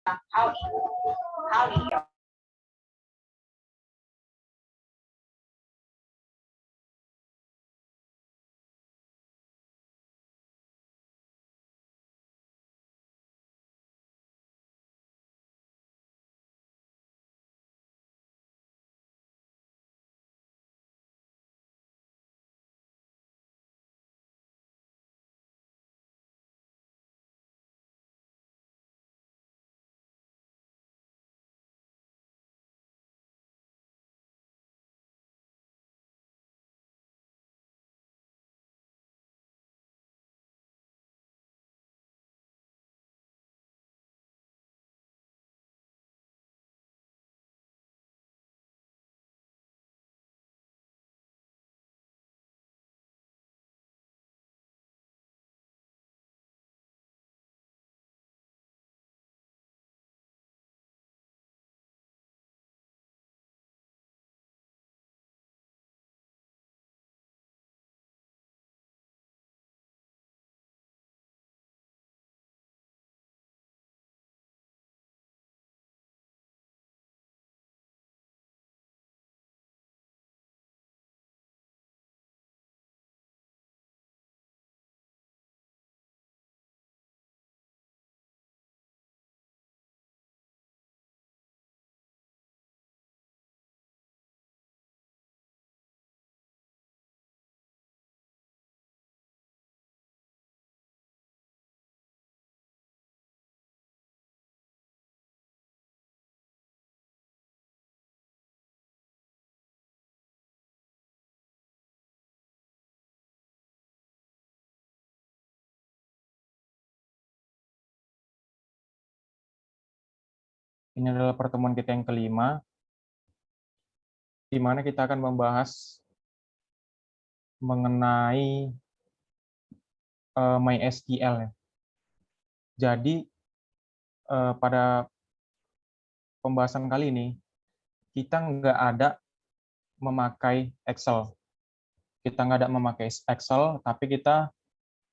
Hal Ini adalah pertemuan kita yang kelima, di mana kita akan membahas mengenai MySQL ya. Jadi pada pembahasan kali ini kita nggak ada memakai Excel. Kita nggak ada memakai Excel, tapi kita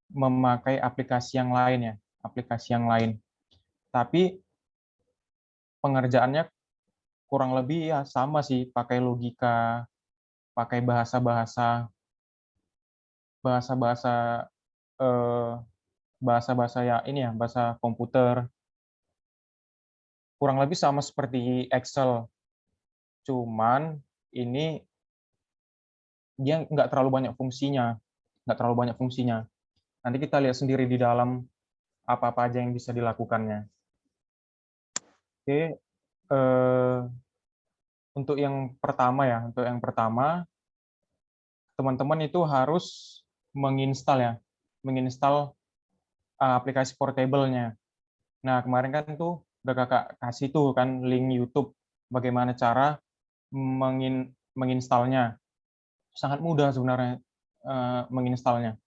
memakai aplikasi yang lain ya, aplikasi yang lain. Tapi pengerjaannya kurang lebih ya sama sih, pakai logika, pakai bahasa-bahasa eh, bahasa-bahasa ya ini ya, bahasa komputer. Kurang lebih sama seperti Excel, cuman ini dia nggak terlalu banyak fungsinya, nggak terlalu banyak fungsinya. Nanti kita lihat sendiri di dalam apa-apa aja yang bisa dilakukannya. Oke, untuk yang pertama ya, teman-teman itu harus menginstal aplikasi portable-nya. Nah, kemarin kan tuh udah kakak kasih tuh kan link YouTube bagaimana cara menginstalnya. Sangat mudah sebenarnya menginstalnya.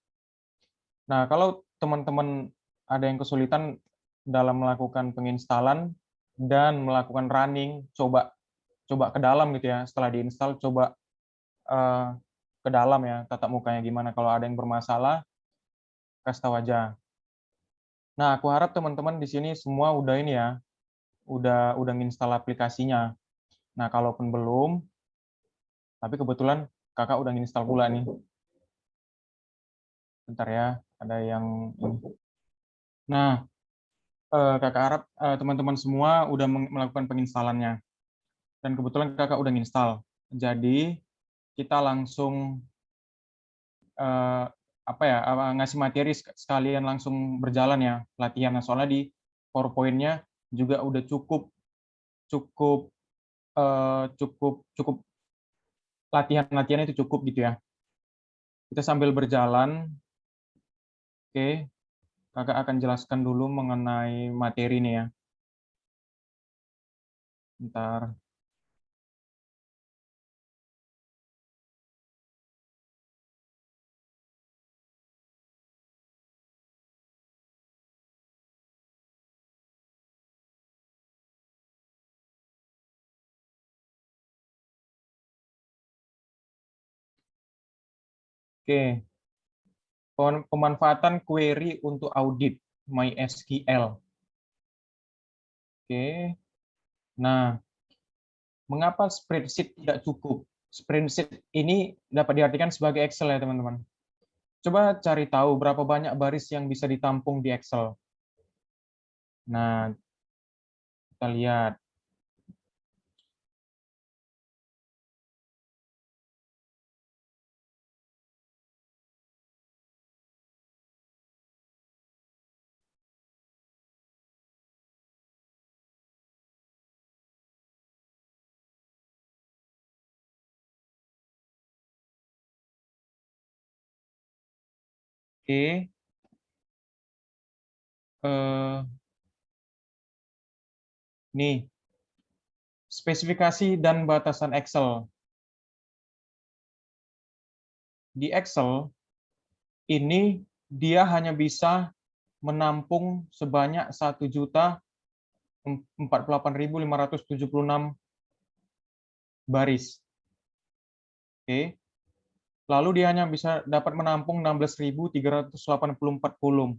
Nah, kalau teman-teman ada yang kesulitan dalam melakukan penginstalan dan melakukan running, coba ke dalam gitu ya. Setelah diinstal, coba eh, ke dalam ya, tatap mukanya gimana. Kalau ada yang bermasalah, kasih tahu aja. Nah, aku harap teman-teman di sini semua udah ini ya, udah nginstal aplikasinya. Nah, kalaupun belum, tapi kebetulan kakak udah nginstal pula nih. Bentar ya, ada yang Nah, kakak harap teman-teman semua udah melakukan penginstalannya. Dan kebetulan kakak udah nginstal. Jadi, kita langsung eh, apa ya, ngasih materi sekalian langsung berjalan ya latihan. Nah, soalnya di PowerPoint-nya juga udah cukup cukup latihan-latihan itu cukup gitu ya. Kita sambil berjalan, oke, kakak akan jelaskan dulu mengenai materi nih ya. Bentar. Oke, pemanfaatan query untuk audit MySQL. Oke. Nah, mengapa spreadsheet tidak cukup? Spreadsheet ini dapat diartikan sebagai Excel ya, teman-teman. Coba cari tahu berapa banyak baris yang bisa ditampung di Excel. Nah, kita lihat. Oke. Nih, spesifikasi dan batasan Excel. Di Excel, ini dia hanya bisa menampung sebanyak 1.048.576 baris. Oke. Lalu dia hanya bisa dapat menampung 16.384 kolom.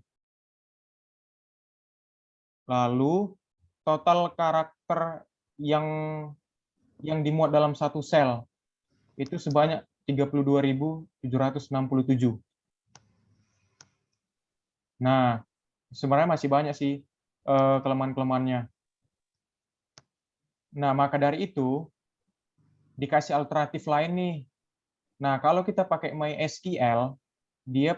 Lalu total karakter yang dimuat dalam satu sel itu sebanyak 32.767. Nah, sebenarnya masih banyak sih kelemahan-kelemahannya. Nah, maka dari itu dikasih alternatif lain nih. Nah, kalau kita pakai MySQL, dia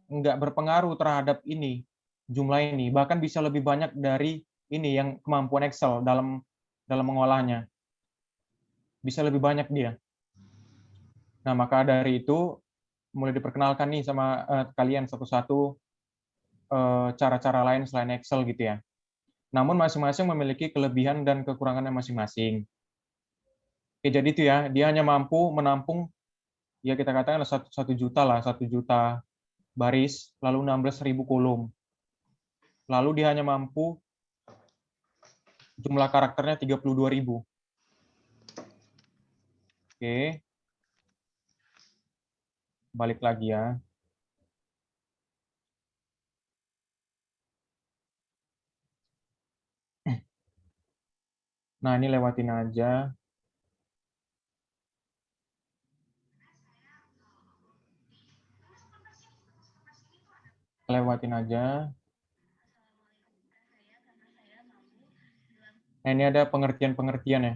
nggak berpengaruh terhadap ini, jumlah ini. Bahkan bisa lebih banyak dari ini yang kemampuan Excel dalam mengolahnya. Bisa lebih banyak dia. Nah, maka dari itu mulai diperkenalkan nih sama kalian satu-satu cara-cara lain selain Excel gitu ya. Namun masing-masing memiliki kelebihan dan kekurangannya masing-masing. Oke, jadi itu ya, dia hanya mampu menampung, ya kita katakan 1 juta lah, 1 juta baris, lalu 16.000 kolom. Lalu dia hanya mampu jumlah karakternya 32.000. Oke, balik lagi ya. Nah, ini lewatin aja. Lewatin aja. Nah, ini ada pengertian-pengertian ya.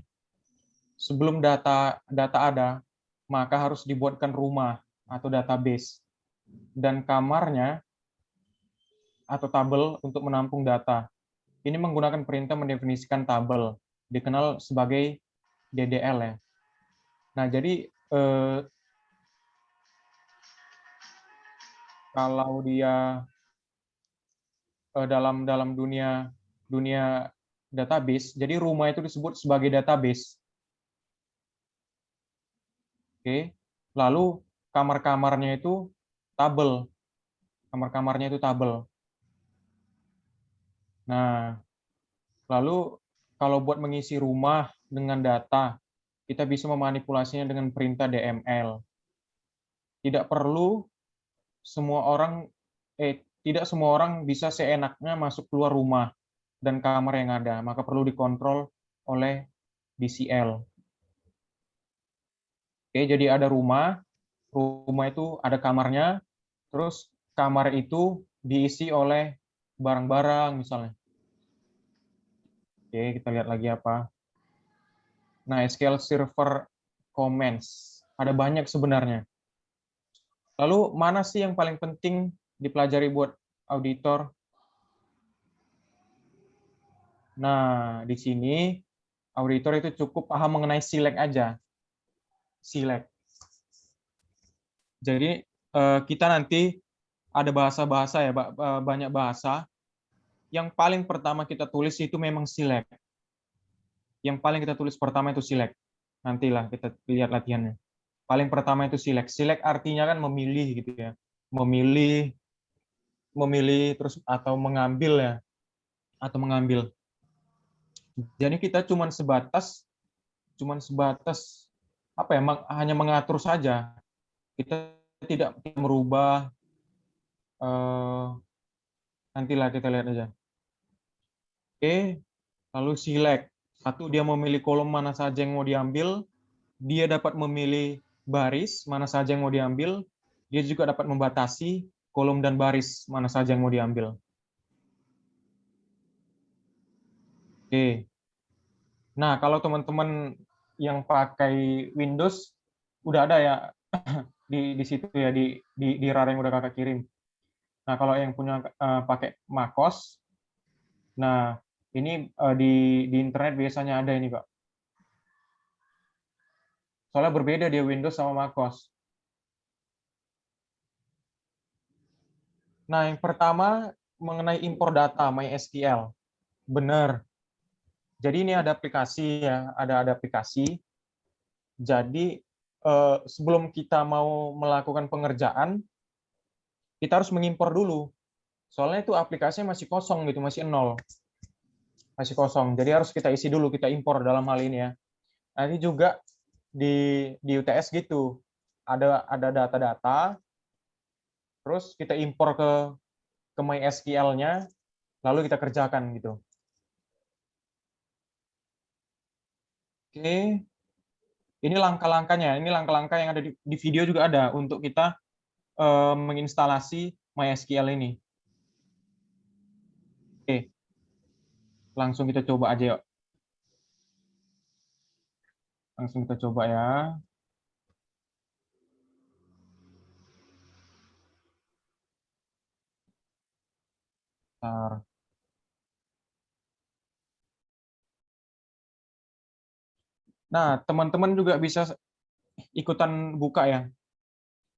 Sebelum data ada, maka harus dibuatkan rumah atau database dan kamarnya atau tabel untuk menampung data. Ini menggunakan perintah mendefinisikan tabel, dikenal sebagai DDL ya. Nah, jadi kalau dia dalam dunia database, jadi rumah itu disebut sebagai database. Oke. Lalu kamar-kamarnya itu tabel. Kamar-kamarnya itu tabel. Nah, lalu kalau buat mengisi rumah dengan data, kita bisa memanipulasinya dengan perintah DML. Tidak perlu semua orang tidak semua orang bisa seenaknya masuk keluar rumah dan kamar yang ada, maka perlu dikontrol oleh DCL. Oke, jadi ada rumah itu ada kamarnya, terus kamar itu diisi oleh barang-barang misalnya. Oke, kita lihat lagi apa. Nah, SQL Server Commands. Ada banyak sebenarnya. Lalu, mana sih yang paling penting dipelajari buat auditor? Nah, di sini auditor itu cukup paham mengenai SILEK aja. SILEK. Jadi, kita nanti ada bahasa-bahasa ya, banyak bahasa. Yang paling pertama kita tulis itu memang SILEK. Yang paling kita tulis pertama itu SILEK. Nantilah kita lihat latihannya. Paling pertama itu SILEK. SILEK artinya kan memilih gitu ya. Memilih terus atau mengambil ya. Atau mengambil. Jadi kita cuman sebatas apa ya, hanya mengatur saja. Kita tidak merubah, nantilah kita lihat aja. Oke, lalu select. Satu, dia memilih kolom mana saja yang mau diambil. Dia dapat memilih baris mana saja yang mau diambil. Dia juga dapat membatasi kolom dan baris mana saja yang mau diambil. Oke. Nah, kalau teman-teman yang pakai Windows, udah ada ya di situ ya, di RAR yang udah kakak kirim. Nah, kalau yang punya pakai MacOS, nah ini di internet biasanya ada ini, Pak. Soalnya berbeda dia Windows sama macOS. Nah, yang pertama mengenai impor data MySQL. Benar. Jadi ini ada aplikasi ya, ada aplikasi. Jadi sebelum kita mau melakukan pengerjaan, kita harus mengimpor dulu. Soalnya itu aplikasinya masih kosong gitu, masih nol. Masih kosong. Jadi harus kita isi dulu, kita impor dalam hal ini ya. Nanti juga di UTS gitu. Ada data-data, terus kita impor ke MySQL-nya, lalu kita kerjakan gitu. Oke, ini langkah-langkahnya. Ini langkah-langkah yang ada di video juga ada untuk kita menginstalasi MySQL ini. Oke, langsung kita coba aja yuk. Langsung kita coba ya. Bentar. Nah, teman-teman juga bisa ikutan buka ya.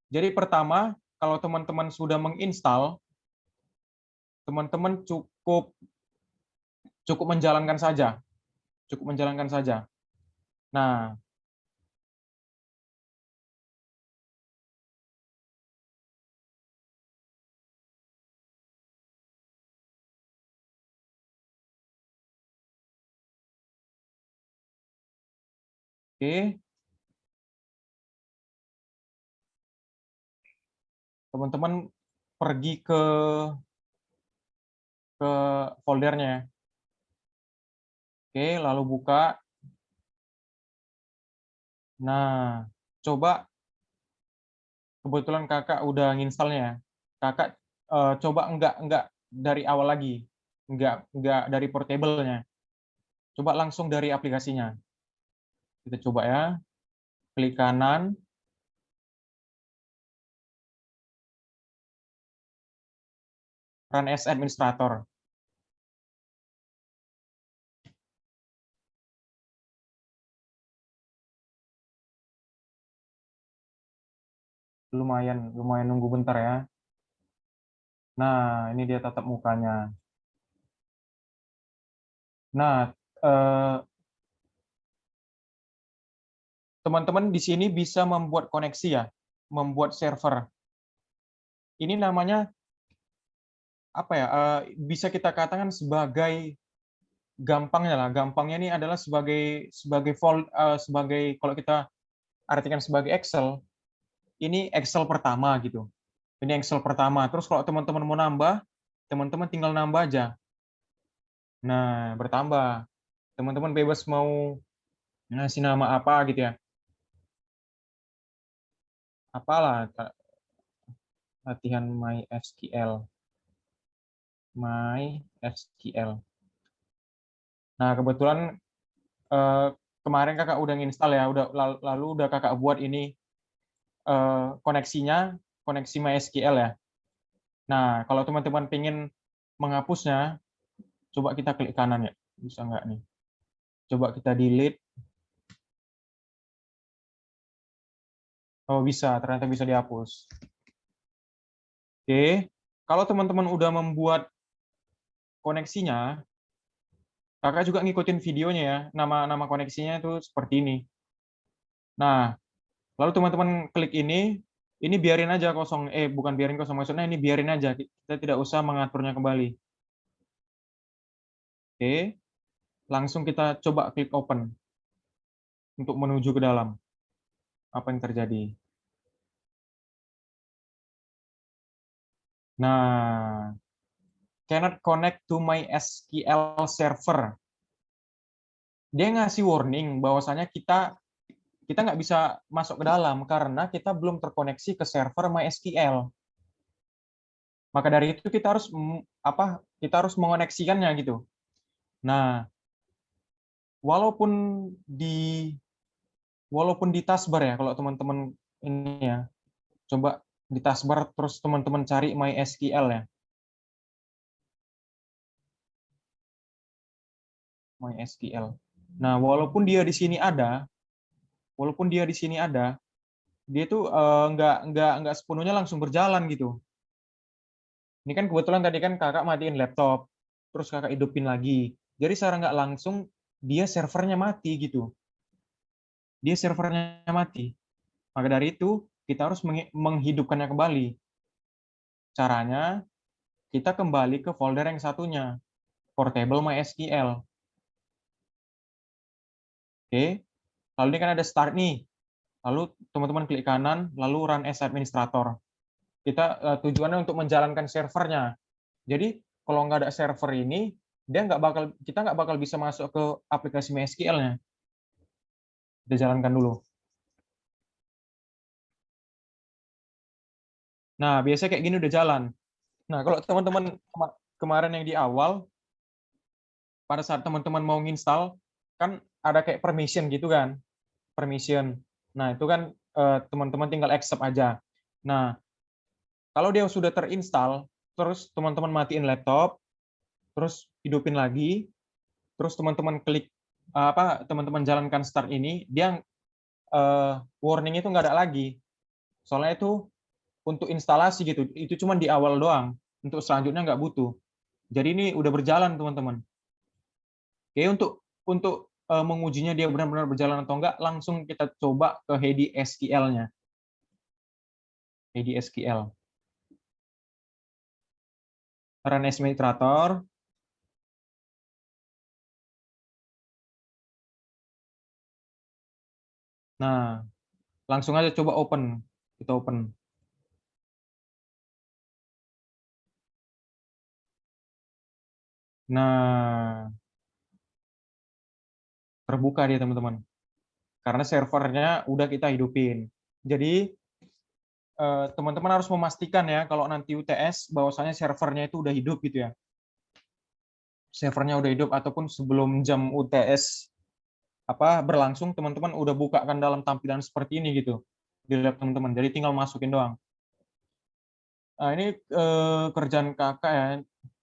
Jadi pertama, kalau teman-teman sudah menginstal, teman-teman cukup cukup menjalankan saja. Cukup menjalankan saja. Nah, oke, teman-teman pergi ke foldernya. Oke, lalu buka. Nah, coba kebetulan kakak udah nginstalnya ya. Kakak coba enggak dari awal lagi, enggak dari portable-nya. Coba langsung dari aplikasinya. Kita coba ya. Klik kanan, Run as Administrator. Lumayan lumayan nunggu bentar ya. Nah, ini dia tatap mukanya. Nah, teman-teman di sini bisa membuat koneksi ya, membuat server. Ini namanya apa ya? Bisa kita katakan sebagai gampangnya lah. Gampangnya ini adalah sebagai kalau kita artikan sebagai Excel. Ini Excel pertama gitu. Ini Excel pertama. Terus kalau teman-teman mau nambah, teman-teman tinggal nambah aja. Nah, bertambah. Teman-teman bebas mau ngasih nama apa gitu ya. Apalah latihan MySQL. MySQL. Nah, kebetulan kemarin kakak udah nginstal ya, lalu udah kakak buat ini koneksinya, koneksi MySQL ya. Nah, kalau teman-teman pengen menghapusnya, coba kita klik kanan ya. Bisa nggak nih? Coba kita delete. Oh, bisa. Ternyata bisa dihapus. Oke. Kalau teman-teman udah membuat koneksinya, kakak juga ngikutin videonya ya. Nama koneksinya itu seperti ini. Nah, lalu teman-teman klik ini biarin aja kosong. Bukan biarin kosong, maksudnya ini biarin aja. Kita tidak usah mengaturnya kembali. Oke, langsung kita coba klik open untuk menuju ke dalam. Apa yang terjadi? Nah, cannot connect to MySQL server. Dia ngasih warning bahwasanya kita nggak bisa masuk ke dalam karena kita belum terkoneksi ke server MySQL. Maka dari itu kita harus mengoneksikannya gitu. Nah, walaupun di taskbar ya, kalau teman-teman ini ya, coba di taskbar terus teman-teman cari MySQL ya. MySQL. Nah, walaupun dia di sini ada, dia tuh nggak sepenuhnya langsung berjalan gitu. Ini kan kebetulan tadi kan kakak matiin laptop, terus kakak hidupin lagi. Jadi secara nggak langsung dia servernya mati gitu. Maka dari itu kita harus menghidupkannya kembali. Caranya kita kembali ke folder yang satunya, Portable MySQL. Oke. Lalu ini kan ada start nih. Lalu teman-teman klik kanan, lalu run as administrator. Tujuannya untuk menjalankan servernya. Jadi kalau nggak ada server ini, kita nggak bakal bisa masuk ke aplikasi MySQL-nya. Kita jalankan dulu. Nah, biasanya kayak gini udah jalan. Nah, kalau teman-teman kemarin yang di awal, pada saat teman-teman mau nginstal, kan ada kayak permission gitu kan. Permission. Nah, itu kan teman-teman tinggal accept aja. Nah, kalau dia sudah terinstall, terus teman-teman matiin laptop, terus hidupin lagi, terus teman-teman klik teman-teman jalankan start ini, dia warning itu nggak ada lagi. Soalnya itu untuk instalasi gitu, itu cuma di awal doang. Untuk selanjutnya nggak butuh. Jadi ini udah berjalan teman-teman. Oke, untuk mengujinya dia benar-benar berjalan atau enggak, langsung kita coba ke Heidi SQL-nya. Heidi SQL. Run as administrator. Nah, langsung aja coba open. Kita open. Nah, terbuka dia teman-teman. Karena servernya udah kita hidupin. Jadi teman-teman harus memastikan ya kalau nanti UTS bahwasanya servernya itu udah hidup gitu ya. Servernya udah hidup ataupun sebelum jam UTS berlangsung, teman-teman udah buka kan dalam tampilan seperti ini gitu di lab teman-teman. Jadi tinggal masukin doang. Nah, ini kerjaan kakak ya.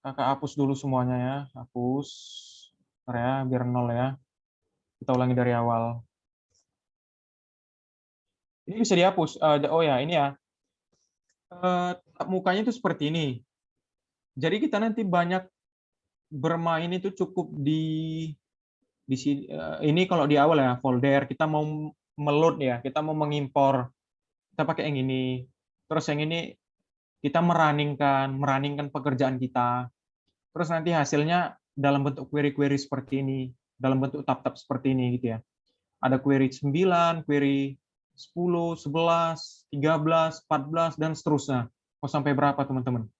Kakak hapus dulu semuanya ya. Hapus. Bentar ya, biar nol ya. Kita ulangi dari awal. Ini bisa dihapus. Oh ya, ini ya. Mukanya itu seperti ini. Jadi kita nanti banyak bermain itu cukup di sini. Ini kalau di awal ya, folder. Kita mau meload ya, kita mau mengimpor. Kita pakai yang ini. Terus yang ini kita meraningkan pekerjaan kita. Terus nanti hasilnya dalam bentuk query-query seperti ini, dalam bentuk tab-tab seperti ini gitu ya. Ada query 9, query 10, 11, 13, 14 dan seterusnya. Mau sampai berapa teman-teman?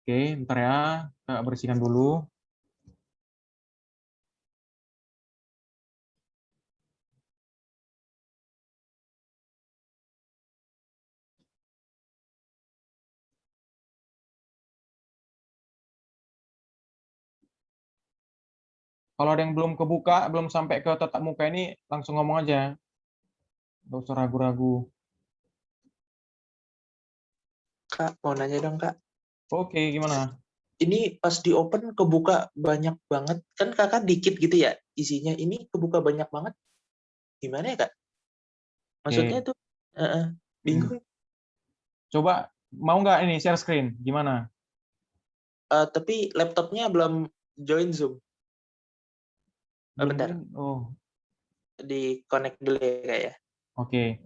Oke, bentar ya. Kita bersihkan dulu. Kalau ada yang belum kebuka, belum sampai ke tatap muka ini, langsung ngomong aja. Nggak usah ragu-ragu. Kak, mau nanya dong, Kak. Oke, gimana? Ini pas di open kebuka banyak banget. Kan kakak dikit gitu ya isinya. Ini kebuka banyak banget. Gimana ya, Kak? Maksudnya Oke. tuh bingung. Coba, mau nggak ini share screen? Gimana? Tapi laptopnya belum join Zoom. Belum Bentar, join? Oh, di connect dulu ya, Kak ya. oke.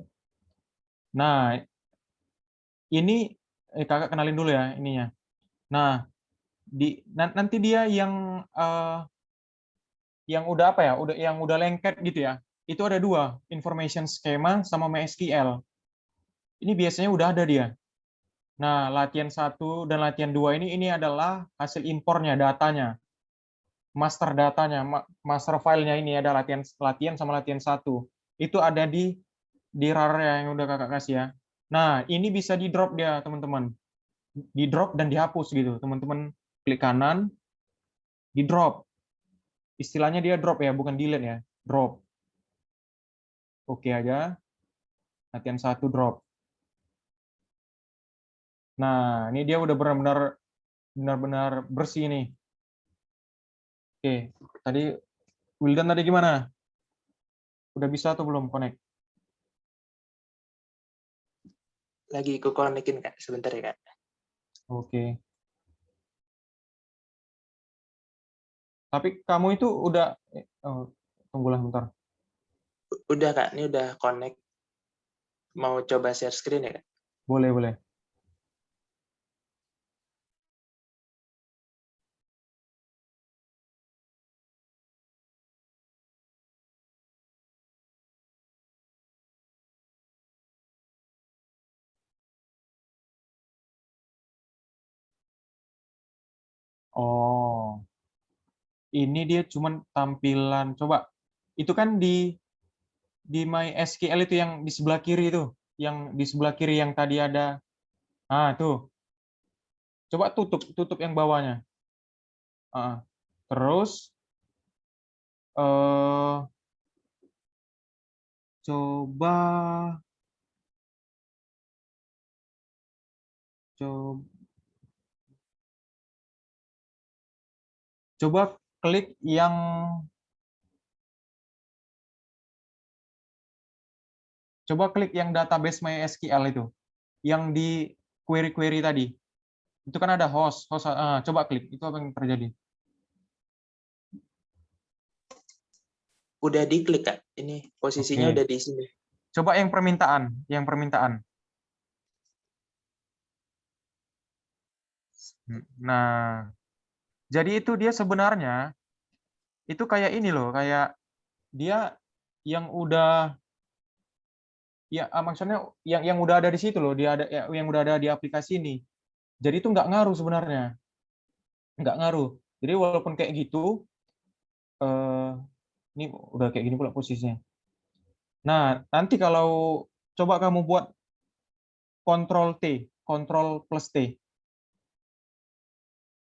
Nah, ini kakak kenalin dulu ya ininya. Nah, nanti dia yang udah yang udah lengket gitu ya. Itu ada dua, information schema sama MySQL. Ini biasanya udah ada dia. Nah, latihan 1 dan latihan 2 ini adalah hasil impornya, datanya, master datanya, master filenya ini ada latihan sama latihan 1. Itu ada di RAR yang udah kakak kasih ya. Nah, ini bisa di drop dia teman-teman, di drop dan dihapus gitu. Teman-teman klik kanan, di drop. Istilahnya dia drop ya, bukan delete ya, drop. Oke aja, latihan 1 drop. Nah, ini dia udah benar-benar bersih nih. Oke, tadi Wildan tadi gimana? Udah bisa atau belum connect? Lagi ku konekin Kak, sebentar ya Kak. Oke. Tapi kamu itu udah oh, tunggulah bentar. Udah Kak, ini udah connect. Mau coba share screen ya Kak? Boleh, boleh. Oh, ini dia cuman tampilan. Coba, itu kan di MySQL itu yang di sebelah kiri itu, yang di sebelah kiri yang tadi ada. Ah, tuh. Coba tutup yang bawahnya. Ah, terus coba coba coba klik yang database MySQL itu, yang di query-query tadi. Itu kan ada host, coba klik, itu apa yang terjadi? Udah diklik Kak, ini posisinya Oke. udah di sini. Coba yang permintaan. Nah, jadi itu dia sebenarnya itu kayak ini loh, kayak dia yang udah ya maksudnya yang udah ada di situ loh, dia ada yang udah ada di aplikasi ini. Jadi itu nggak ngaruh sebenarnya, nggak ngaruh. Jadi walaupun kayak gitu, eh, ini udah kayak gini pula posisinya. Nah, nanti kalau coba kamu buat Ctrl T, Ctrl plus T.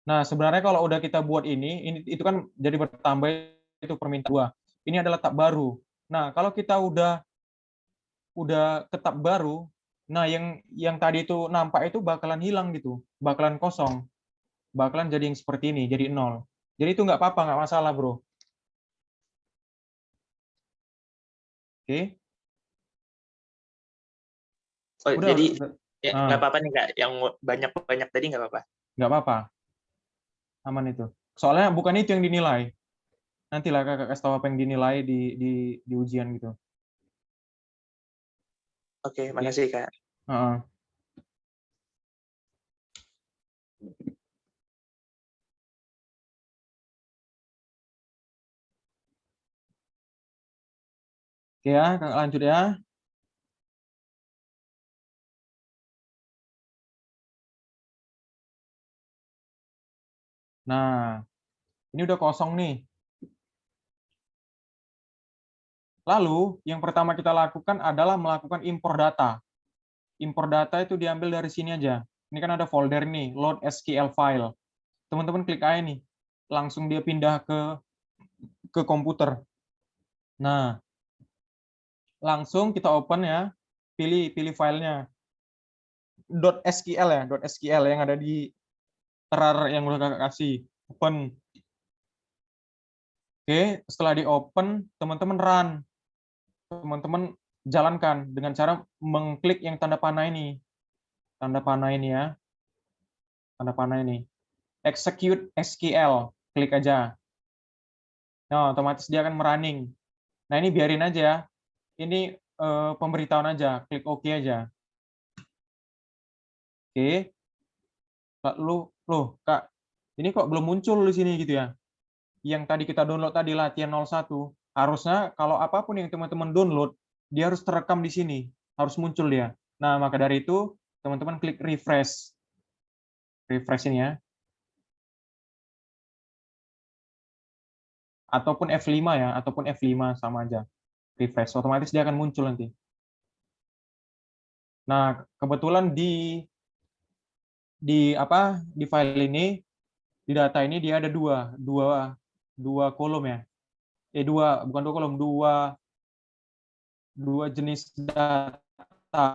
Nah, sebenarnya kalau udah kita buat ini itu kan jadi bertambah itu permintaan 2. Ini adalah tab baru. Nah, kalau kita udah ke tab baru, nah yang tadi itu nampak itu bakalan hilang gitu, bakalan kosong, bakalan jadi yang seperti ini, jadi 0. Jadi itu nggak apa-apa, nggak masalah, bro. Oke, Oh, udah, jadi udah. ya nggak apa-apa nih Kak, yang banyak-banyak tadi nggak apa-apa. Nggak apa-apa, aman itu. Soalnya bukan itu yang dinilai. Nantilah kakak kasih tahu apa yang dinilai di ujian gitu. Oke, Oke. makasih Kak. Heeh. Oke ya, kakak lanjut ya. Nah, ini udah kosong nih. Lalu, yang pertama kita lakukan adalah melakukan impor data. Impor data itu diambil dari sini aja. Ini kan ada folder nih, load SQL file. Teman-teman klik aja nih. Langsung dia pindah ke komputer. Nah, langsung kita open ya. Pilih filenya. .sql ya, .sql yang ada di RAR yang udah kakak kasih. Open. Oke, setelah di open, teman-teman run. Teman-teman jalankan dengan cara mengklik yang tanda panah ini. Tanda panah ini ya. Tanda panah ini. Execute SQL. Klik aja. Nah, otomatis dia akan merunning. Nah, ini biarin aja ya. Ini pemberitahuan aja. Klik OK aja. Oke. Loh, Kak, ini kok belum muncul di sini gitu ya. Yang tadi kita download tadi latihan 01, harusnya kalau apapun yang teman-teman download, dia harus terekam di sini, harus muncul dia. Nah, maka dari itu teman-teman klik refresh. Refresh ini ya. Ataupun F5 ya, ataupun F5 sama aja. Refresh, otomatis dia akan muncul nanti. Nah, kebetulan di file ini, di data ini dia ada dua kolom ya. Bukan dua kolom, dua jenis data.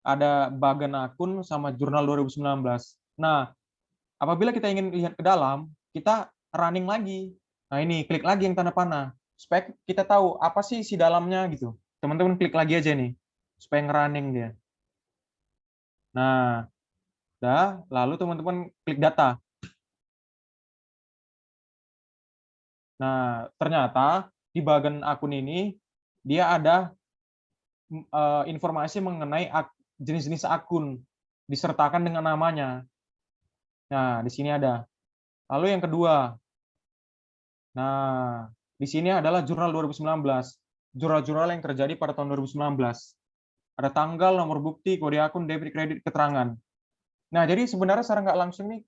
Ada bagan akun sama jurnal 2019. Nah, apabila kita ingin lihat ke dalam, kita running lagi. Nah, ini klik lagi yang tanda panah supaya kita tahu apa sih isi dalamnya gitu. Teman-teman klik lagi aja nih supaya nge-running dia. Nah, udah, lalu teman-teman klik data. Nah, ternyata di bagian akun ini dia ada informasi mengenai jenis-jenis akun disertakan dengan namanya. Nah, di sini ada. Lalu yang kedua. Nah, di sini adalah jurnal 2019. Jurnal-jurnal yang terjadi pada tahun 2019. Ada tanggal, nomor bukti, kode akun, debit, kredit, keterangan. Nah, jadi sebenarnya secara nggak langsung nih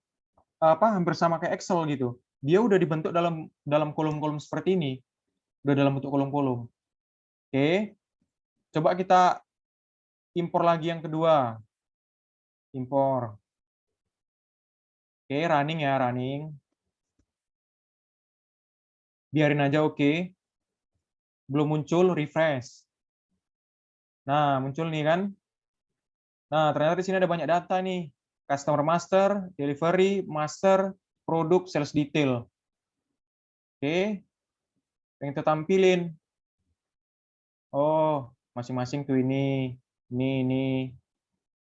hampir sama kayak Excel gitu. Dia udah dibentuk dalam kolom-kolom seperti ini. Udah dalam bentuk kolom-kolom. Oke. Coba kita impor lagi yang kedua. Impor. Oke, running ya, running. Biarin aja oke. Belum muncul, refresh. Nah, muncul nih kan. Nah, ternyata di sini ada banyak data nih. Customer master, delivery, master, produk, sales detail. Oke. Yang kita tampilin. Oh, masing-masing tuh ini.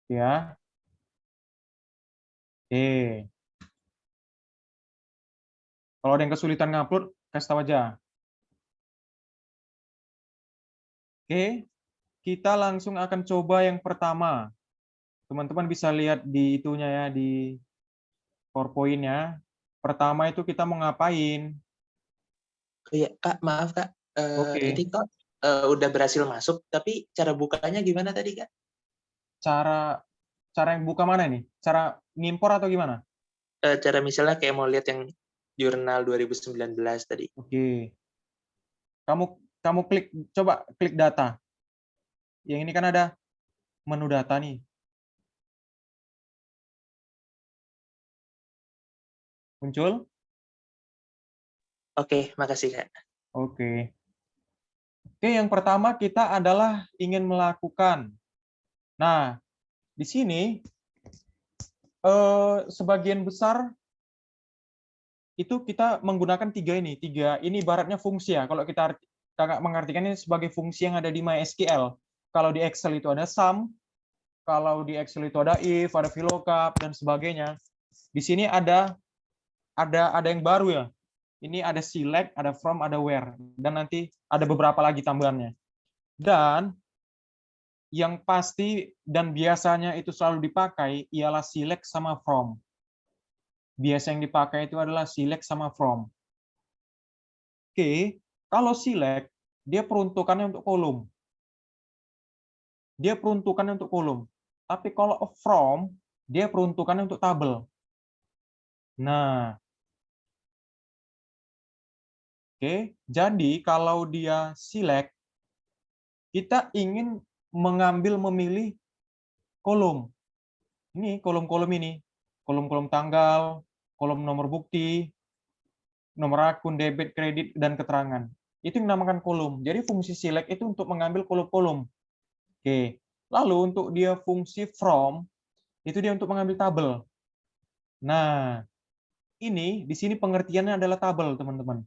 Ya. Oke. Kalau ada yang kesulitan ngupload, kasih tahu aja. Oke. Kita langsung akan coba yang pertama. Teman-teman bisa lihat di itunya ya, di PowerPoint-nya. Pertama itu kita mau ngapain? Iya, Kak, maaf Kak. Oke. Ini kok udah berhasil masuk, tapi cara bukanya gimana tadi, Kak? Cara yang buka mana nih? Cara ngimpor atau gimana? Cara misalnya kayak mau lihat yang jurnal 2019 tadi. Oke. Kamu coba klik data. Yang ini kan ada menu data nih. Muncul? Oke, makasih Kak. Oke. Oke, yang pertama kita adalah ingin melakukan. Nah, di sini sebagian besar itu kita menggunakan tiga ini. Tiga ini ibaratnya fungsi ya. Kalau kita kakak mengartikannya sebagai fungsi yang ada di MySQL. Kalau di Excel itu ada sum, kalau di Excel itu ada if, ada VLOOKUP dan sebagainya. Di sini ada yang baru ya. Ini ada select, ada from, ada where, dan nanti ada beberapa lagi tambahannya. Dan yang pasti dan biasanya itu selalu dipakai ialah select sama from. Biasa yang dipakai itu adalah select sama from. Oke, kalau select, dia peruntukannya untuk kolom. Tapi kalau from, dia peruntukannya untuk tabel. Nah, oke, jadi kalau dia select, kita ingin memilih kolom. Ini kolom-kolom ini. Kolom-kolom tanggal, kolom nomor bukti, nomor akun, debit, kredit, dan keterangan. Itu yang dinamakan kolom. Jadi fungsi select itu untuk mengambil kolom-kolom. Oke. Lalu untuk dia fungsi from, itu dia untuk mengambil tabel. Nah, ini di sini pengertiannya adalah tabel, teman-teman.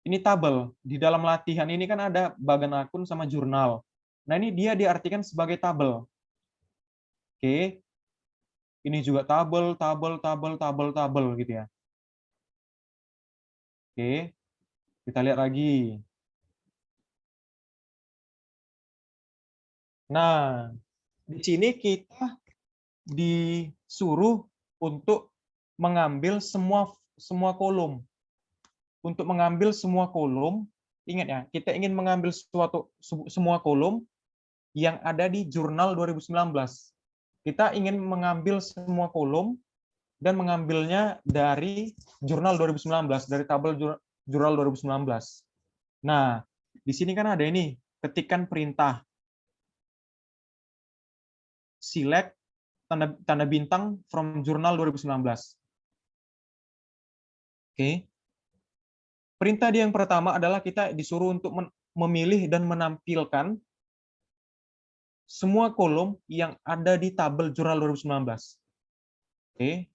Ini tabel. Di dalam latihan ini kan ada bagan akun sama jurnal. Nah, ini dia diartikan sebagai tabel. Oke. Ini juga tabel gitu ya. Oke. Kita lihat lagi. Nah, di sini kita disuruh untuk mengambil semua kolom. Untuk mengambil semua kolom, ingat ya, kita ingin mengambil semua kolom, yang ada di jurnal 2019. Kita ingin mengambil semua kolom dan mengambilnya dari jurnal 2019, dari tabel jurnal 2019. Nah, di sini kan ada ini, ketikkan perintah select tanda bintang from jurnal 2019. Oke. Perintah dia yang pertama adalah kita disuruh untuk memilih dan menampilkan semua kolom yang ada di tabel jurnal 2019. Oke.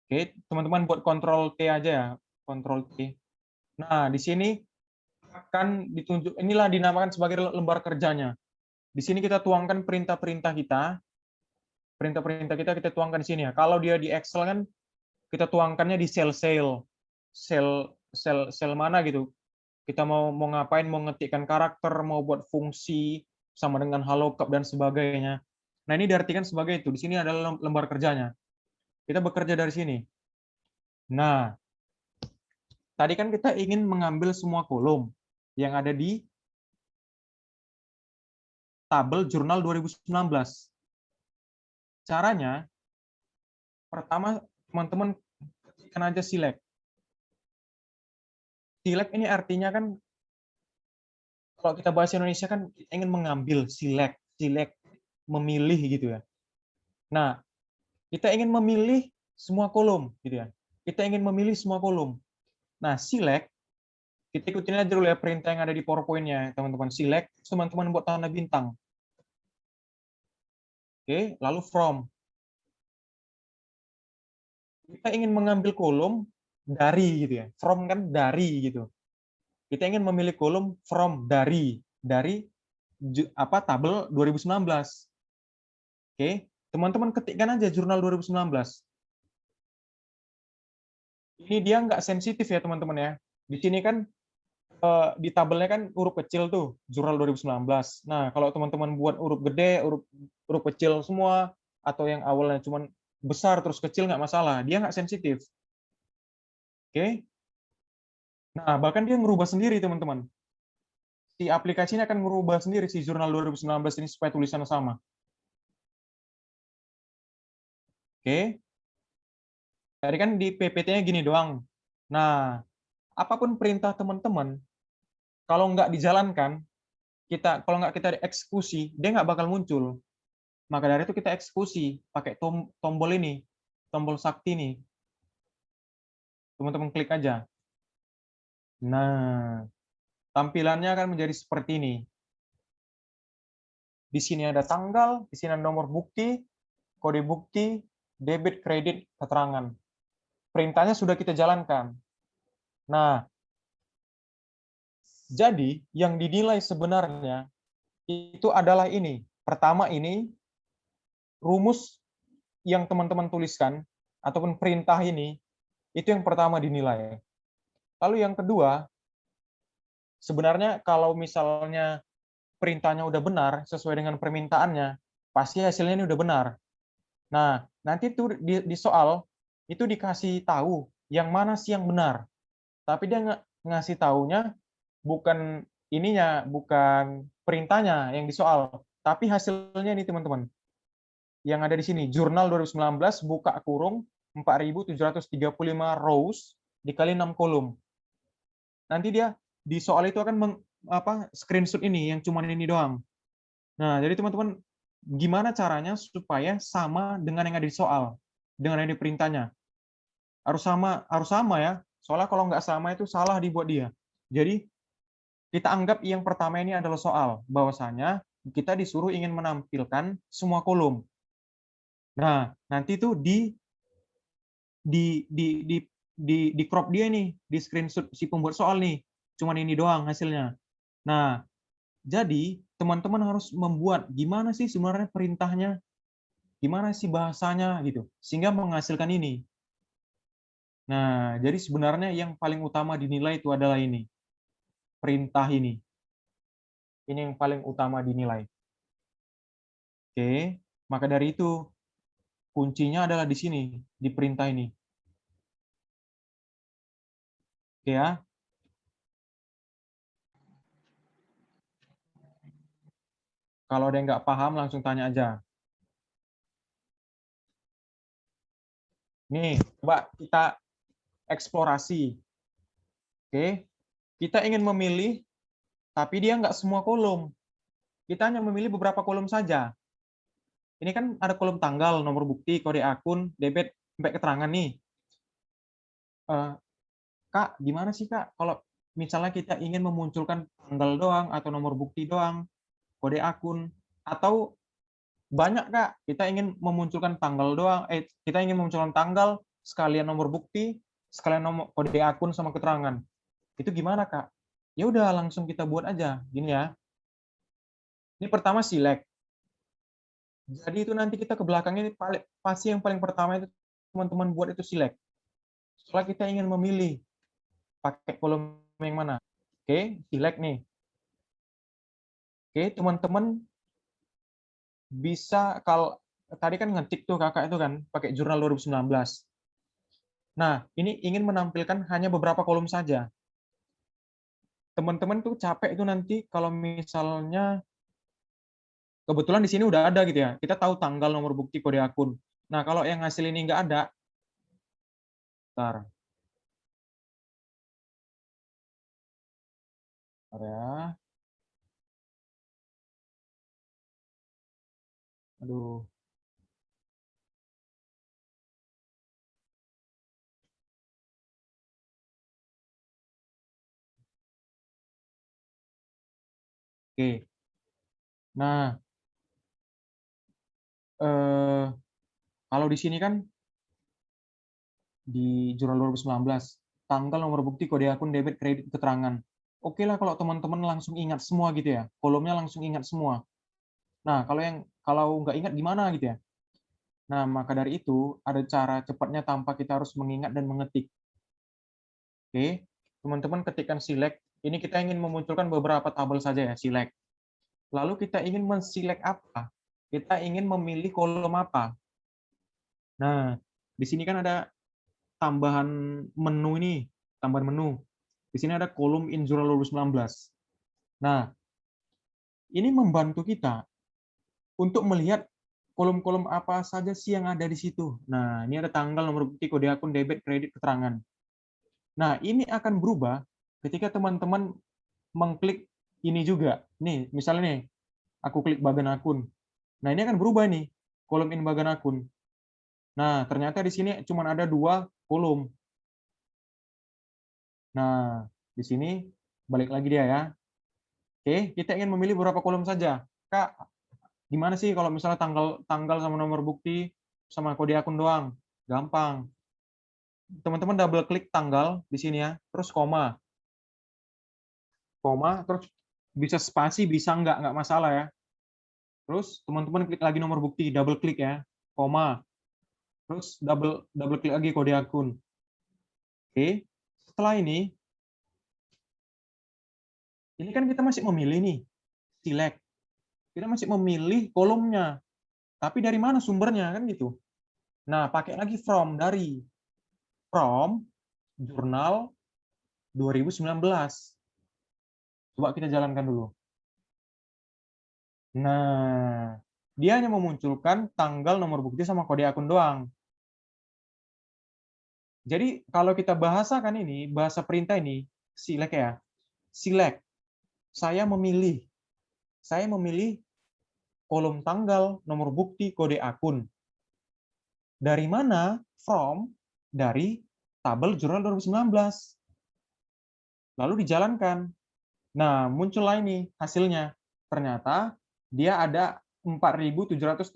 Oke, teman-teman buat Ctrl T aja ya, Ctrl T. Nah, di sini akan ditunjuk, inilah dinamakan sebagai lembar kerjanya. Di sini kita tuangkan perintah-perintah kita, kita tuangkan di sini ya. Kalau dia di Excel kan kita tuangkannya di sel-sel, sel mana gitu. Kita mau ngapain, mau ngetikkan karakter, mau buat fungsi sama dengan hallookup dan sebagainya. Nah, ini diartikan sebagai itu. Di sini adalah lembar kerjanya. Kita bekerja dari sini. Nah, tadi kan kita ingin mengambil semua kolom yang ada di tabel jurnal 2019. Caranya, pertama teman-teman ketikkan aja select. Select ini artinya kan, kalau kita bahasa Indonesia kan ingin mengambil, select, memilih gitu ya. Nah, kita ingin memilih semua kolom gitu ya. Kita ingin memilih semua kolom. Nah, select, kita ikutin aja dulu ya perintah yang ada di PowerPoint-nya, teman-teman. Select, teman-teman buat tanda bintang. Oke, lalu from. Kita ingin mengambil kolom dari gitu ya. From kan dari gitu. Kita ingin memilih kolom from dari tabel 2019. Oke, teman-teman ketikkan aja jurnal 2019. Ini dia nggak sensitif ya teman-teman ya. Di sini kan di tabelnya kan huruf kecil tuh, jurnal 2019. Nah, kalau teman-teman buat huruf gede, huruf kecil semua, atau yang awalnya cuma besar terus kecil nggak masalah, dia nggak sensitif. Oke? Nah, bahkan dia merubah sendiri teman-teman. Si aplikasi ini akan merubah sendiri si jurnal 2019 ini supaya tulisannya sama. Oke? Tadi kan di PPT-nya gini doang. Nah, apapun perintah teman-teman, kalau nggak dijalankan, kalau nggak kita eksekusi, dia nggak bakal muncul. Maka dari itu kita eksekusi pakai tombol ini, tombol sakti nih. Teman-teman klik aja. Nah, tampilannya akan menjadi seperti ini. Di sini ada tanggal, di sini ada nomor bukti, kode bukti, debit, kredit, keterangan. Perintahnya sudah kita jalankan. Nah, jadi yang dinilai sebenarnya itu adalah ini. Pertama ini, rumus yang teman-teman tuliskan, ataupun perintah ini, itu yang pertama dinilai. Lalu yang kedua, sebenarnya kalau misalnya perintahnya udah benar, sesuai dengan permintaannya, pasti hasilnya ini udah benar. Nah, nanti itu di soal, itu dikasih tahu yang mana sih yang benar. Tapi dia ngasih taunya bukan ininya, bukan perintahnya yang disoal, tapi hasilnya ini teman-teman. Yang ada di sini, jurnal 2019 buka kurung 4.735 rows dikali 6 kolom. Nanti dia di soal itu akan screenshot ini yang cuma ini doang. Nah, jadi teman-teman gimana caranya supaya sama dengan yang ada di soal, dengan yang di perintahnya. Harus sama ya. Soalnya kalau nggak sama itu salah dibuat dia. Jadi kita anggap yang pertama ini adalah soal, bahwasanya kita disuruh ingin menampilkan semua kolom. Nah, nanti itu di crop dia nih, di screenshot si pembuat soal nih. Cuman ini doang hasilnya. Nah, jadi teman-teman harus membuat gimana sih sebenarnya perintahnya, gimana sih bahasanya gitu, sehingga menghasilkan ini. Nah, jadi sebenarnya yang paling utama dinilai itu adalah ini, perintah ini. Ini yang paling utama dinilai. Oke, maka dari itu kuncinya adalah di sini, di perintah ini. Oke ya. Kalau ada yang nggak paham, langsung tanya aja. Nih, coba kita eksplorasi. Oke, kita ingin memilih, tapi dia nggak semua kolom. Kita hanya memilih beberapa kolom saja. Ini kan ada kolom tanggal, nomor bukti, kode akun, debit, sampai keterangan nih. Kak, gimana sih Kak kalau misalnya kita ingin memunculkan tanggal doang atau nomor bukti doang, kode akun, atau banyak Kak, kita ingin memunculkan tanggal doang, kita ingin memunculkan tanggal sekalian nomor bukti, sekalian nomor kode akun sama keterangan. Itu gimana Kak? Ya udah langsung kita buat aja. Gini ya. Ini pertama select. Jadi itu nanti kita ke belakangnya pasti yang paling pertama itu teman-teman buat itu select. Setelah kita ingin memilih pakai kolom yang mana. Oke, select nih. Oke, teman-teman bisa kalau tadi kan ngetik tuh kakak itu kan pakai jurnal 2019. Nah, ini ingin menampilkan hanya beberapa kolom saja. Teman-teman tuh capek itu nanti kalau misalnya kebetulan di sini udah ada gitu ya. Kita tahu tanggal, nomor bukti, kode akun. Nah, kalau yang hasil ini nggak ada, bentar. Bentar ya. Aduh. Oke. Nah, eh, kalau di sini kan di jurnal 2019, tanggal, nomor bukti, kode akun, debit, kredit, keterangan. Oke lah kalau teman-teman langsung ingat semua gitu ya, kolomnya langsung ingat semua. Nah, kalau nggak ingat gimana gitu ya. Nah, maka dari itu ada cara cepatnya tanpa kita harus mengingat dan mengetik. Oke, teman-teman ketikkan select. Ini kita ingin memunculkan beberapa tabel saja ya, select. Lalu kita ingin men-select apa? Kita ingin memilih kolom apa? Nah, di sini kan ada tambahan menu ini, tambahan menu. Di sini ada kolom in jurnal 2019. Nah, ini membantu kita untuk melihat kolom-kolom apa saja sih yang ada di situ. Nah, ini ada tanggal, nomor bukti, kode akun, debit, kredit, keterangan. Nah, ini akan berubah ketika teman-teman mengklik ini juga. Nih, misalnya nih, aku klik bagian akun. Nah, ini akan berubah nih, kolom in bagian akun. Nah, ternyata di sini cuma ada 2 kolom. Nah, di sini balik lagi dia ya. Oke, kita ingin memilih beberapa kolom saja. Kak, gimana sih kalau misalnya tanggal sama nomor bukti sama kode akun doang? Gampang. Teman-teman double klik tanggal di sini ya, terus koma. Koma, terus bisa spasi, bisa nggak masalah ya. Terus teman-teman klik lagi nomor bukti, double klik ya, koma. Terus double double klik lagi kode akun. Oke. Setelah ini kan kita masih memilih nih, select. Kita masih memilih kolomnya. Tapi dari mana sumbernya kan gitu. Nah, pakai lagi from jurnal 2019. Coba kita jalankan dulu. Nah, dia hanya memunculkan tanggal, nomor bukti, sama kode akun doang. Jadi kalau kita bahasakan ini, bahasa perintah ini, select ya. Select. Saya memilih. Saya memilih kolom tanggal, nomor bukti, kode akun. Dari mana? From, dari tabel jurnal 2019. Lalu dijalankan. Nah, muncullah ini hasilnya. Ternyata dia ada 4.735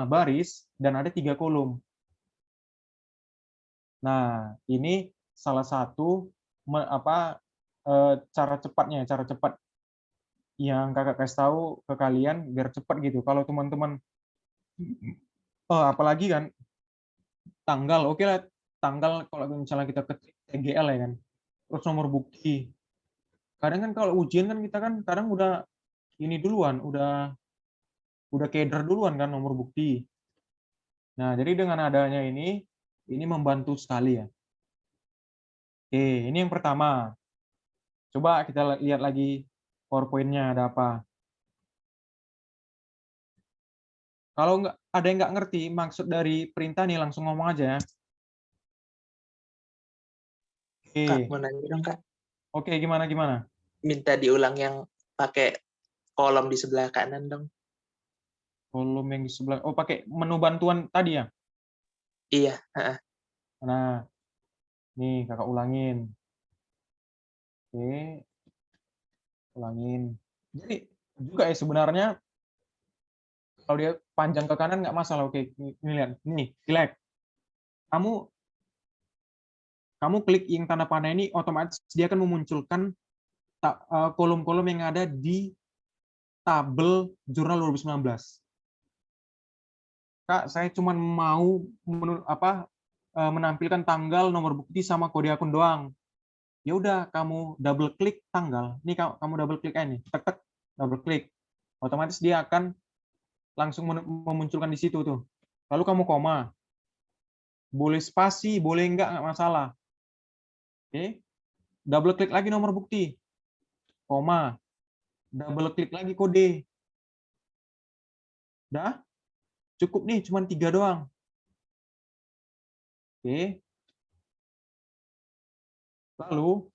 baris dan ada 3 kolom. Nah, ini salah satu cara cepatnya, cara cepat yang kakak kasih tahu ke kalian biar cepat gitu. Kalau teman-teman, apalagi kan tanggal, oke lah tanggal kalau misalnya kita ketik TGL ya kan, terus nomor bukti. Kadang kan kalau ujian kan kita kan kadang udah ini duluan, udah keder duluan kan nomor bukti. Nah, jadi dengan adanya ini membantu sekali ya. Oke, ini yang pertama. Coba kita lihat lagi PowerPoint-nya ada apa. Kalau nggak ada yang nggak ngerti maksud dari perintah nih, langsung ngomong aja ya. Kak, Oke, mau nanya dong, Kak. oke gimana gimana? Minta diulang yang pakai kolom di sebelah kanan dong. Kolom yang di sebelah. Oh, pakai menu bantuan tadi ya? Iya, heeh. Nah, nih kakak ulangin. Oke, ulangin. Jadi juga ya sebenarnya kalau dia panjang ke kanan nggak masalah. Oke, ini lihat. Nih, select. Kamu kamu klik yang tanda panah ini, otomatis dia akan memunculkan kolom-kolom yang ada di tabel jurnal 2019. Kak, saya cuma mau menampilkan tanggal, nomor bukti, sama kode akun doang. Ya udah, kamu double klik tanggal. Ini kamu double klik aja nih, tek tek, double klik. Otomatis dia akan langsung memunculkan di situ tuh. Lalu kamu koma. Boleh spasi, boleh enggak masalah. Oke. Double klik lagi nomor bukti. Koma. Double klik lagi kode. Udah? Cukup nih, cuma 3 doang. Oke. Lalu,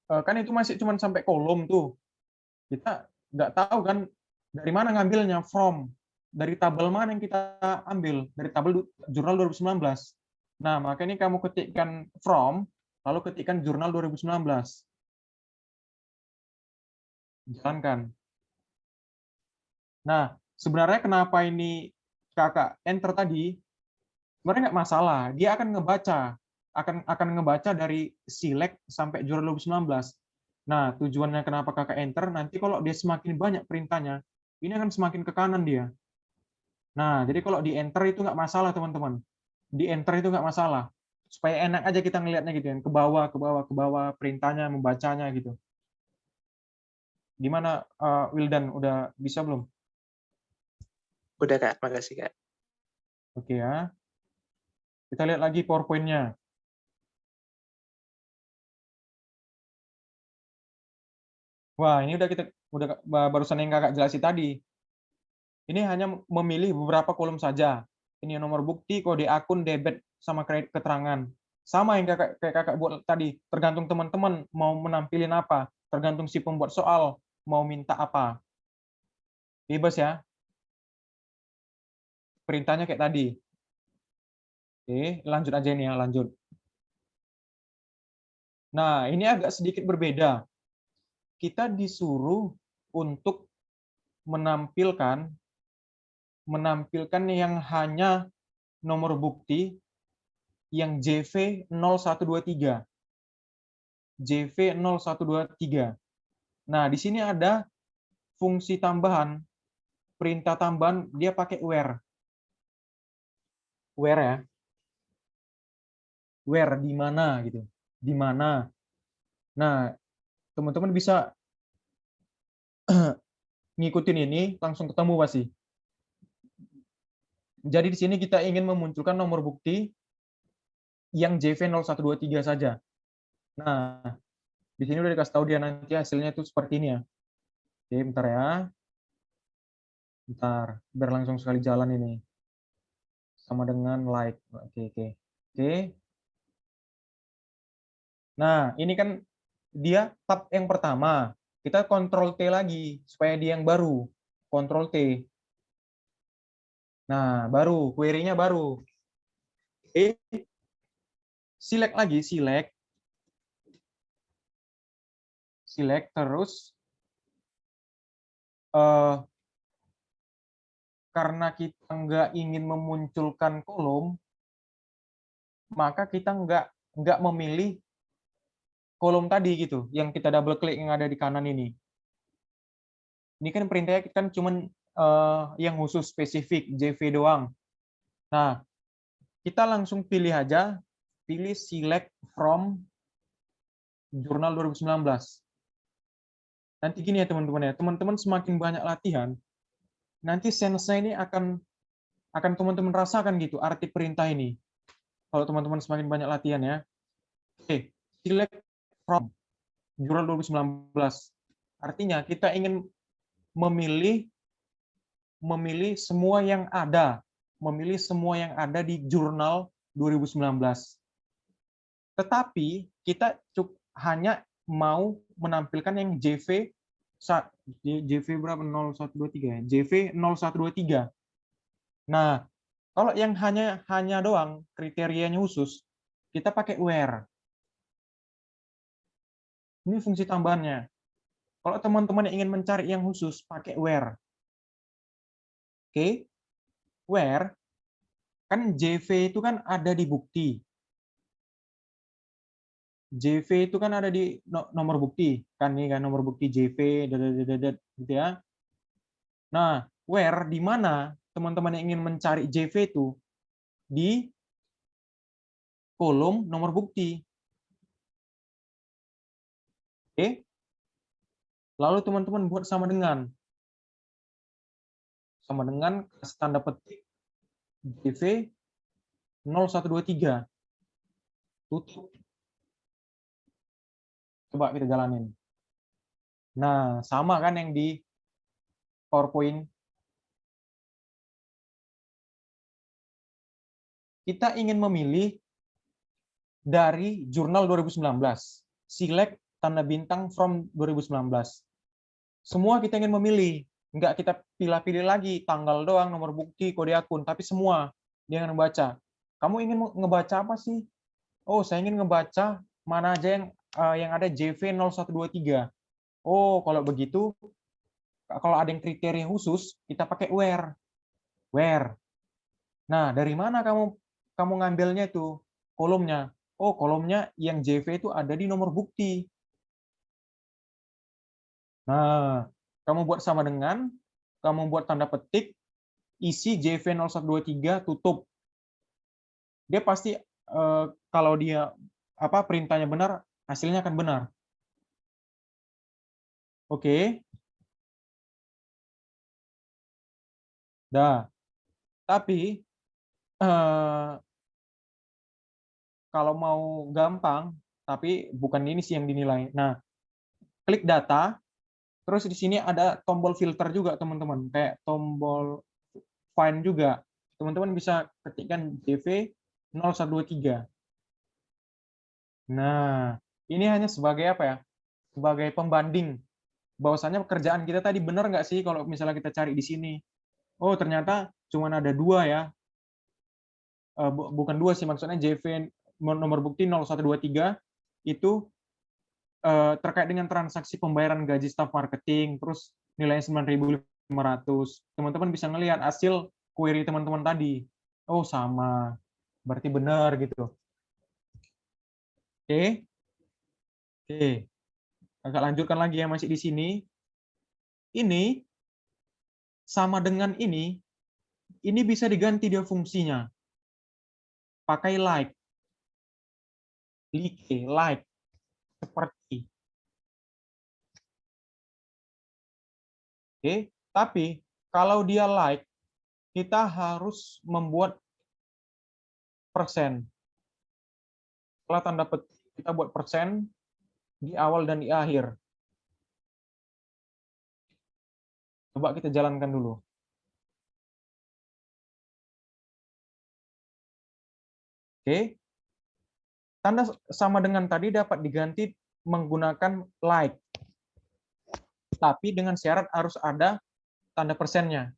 kan itu masih cuma sampai kolom tuh. Kita nggak tahu kan dari mana ngambilnya, from. Dari tabel mana yang kita ambil? Dari tabel jurnal 2019. Nah, maka ini kamu ketikkan from, lalu ketikkan jurnal 2019. Jalankan. Nah, sebenarnya kenapa ini kakak enter tadi, sebenarnya nggak masalah. Dia akan ngebaca dari select sampai jurnal 2019. Nah, tujuannya kenapa kakak enter, nanti kalau dia semakin banyak perintahnya, ini akan semakin ke kanan dia. Nah, jadi kalau di enter itu nggak masalah, teman-teman. Di enter itu nggak masalah. Supaya enak aja kita ngelihatnya gitu kan, ke bawah, ke bawah, ke bawah, perintahnya, membacanya gitu. Gimana, Wildan, udah bisa belum? Udah, Kak. Makasih, Kak. Oke ya. Kita lihat lagi PowerPoint-nya. Wah, ini udah barusan yang kakak jelasin tadi. Ini hanya memilih beberapa kolom saja. Ini nomor bukti, kode akun, debit, sama kredit keterangan. Sama yang kayak kakak buat tadi. Tergantung teman-teman mau menampilin apa. Tergantung si pembuat soal mau minta apa. Bebas ya. Perintahnya kayak tadi. Oke, lanjut aja nih ya, lanjut. Nah, ini agak sedikit berbeda. Kita disuruh untuk menampilkan yang hanya nomor bukti yang JV 0123. JV 0123. Nah, di sini ada fungsi tambahan, perintah tambahan, dia pakai where. Where ya. Where, di mana gitu. Di mana. Nah, teman-teman bisa ngikutin ini, langsung ketemu pasti. Jadi di sini kita ingin memunculkan nomor bukti yang JV 0123 saja. Nah, di sini udah dikasih tahu dia nanti hasilnya itu seperti ini ya. Oke, bentar ya. Bentar, biar langsung sekali jalan ini. Sama dengan like. Oke, oke. Oke. Nah, ini kan dia tab yang pertama. Kita Ctrl T lagi supaya dia yang baru. Ctrl T. Nah, baru query-nya baru. Oke. Select lagi, select. Select terus karena kita nggak ingin memunculkan kolom, maka kita nggak memilih kolom tadi gitu, yang kita double klik yang ada di kanan ini. Ini kan perintahnya kan cuman yang khusus spesifik JV doang. Nah, kita langsung pilih aja, pilih select from jurnal 2019. Nanti gini ya teman-teman ya, teman-teman semakin banyak latihan, nanti sense-nya ini akan teman-teman rasakan gitu arti perintah ini. Kalau teman-teman semakin banyak latihan ya. Oke, select from jurnal 2019. Artinya kita ingin memilih semua yang ada, di jurnal 2019. Tetapi kita hanya mau menampilkan yang JV berapa? 0123 ya? JV 0123. Nah, kalau yang hanya doang kriterianya khusus, kita pakai where. Ini fungsi tambahannya. Kalau teman-teman ingin mencari yang khusus, pakai where. Oke? Where kan JV itu kan ada di bukti. JV itu kan ada di nomor bukti, kan ini kan nomor bukti JV gitu ya. Nah, where di mana teman-teman yang ingin mencari JV itu di kolom nomor bukti. Oke? Lalu teman-teman buat sama dengan kasih tanda petik JV 0123. Tutup. Coba kita jalanin. Nah, sama kan yang di PowerPoint. Kita ingin memilih dari jurnal 2019. Select tanda bintang from 2019. Semua kita ingin memilih. Nggak kita pilih-pilih lagi, tanggal doang, nomor bukti, kode akun, tapi semua dia akan membaca. Kamu ingin ngebaca apa sih? Oh, saya ingin ngebaca mana aja yang ada JV 0123. Oh, kalau begitu, kalau ada yang kriteria khusus, kita pakai where. Where. Nah, dari mana kamu ngambilnya itu kolomnya? Oh, kolomnya yang JV itu ada di nomor bukti. Nah, kamu buat sama dengan, kamu buat tanda petik, isi JV 0123 tutup. Dia pasti kalau dia perintahnya benar, hasilnya akan benar. Oke. Dah. Tapi kalau mau gampang, tapi bukan ini sih yang dinilai. Nah, klik data, terus di sini ada tombol filter juga, teman-teman. Kayak tombol find juga. Teman-teman bisa ketikkan JV 0123. Nah, ini hanya sebagai apa ya? Sebagai pembanding. Bahwasanya pekerjaan kita tadi benar nggak sih kalau misalnya kita cari di sini. Oh, ternyata cuma ada 2 ya. Bukan 2 sih, maksudnya JV nomor bukti 0123 itu terkait dengan transaksi pembayaran gaji staf marketing, terus nilainya 9.500. Teman-teman bisa ngelihat hasil query teman-teman tadi. Oh, sama. Berarti benar gitu. Oke. Oke. Agak lanjutkan lagi ya, masih di sini. Ini sama dengan ini bisa diganti dia fungsinya. Pakai like. Like. Seperti. Oke, tapi kalau dia like, kita harus membuat persen. Setelah tanda petik, kita buat persen di awal dan di akhir. Coba kita jalankan dulu. Oke. Tanda sama dengan tadi dapat diganti menggunakan like. Tapi dengan syarat harus ada tanda persennya.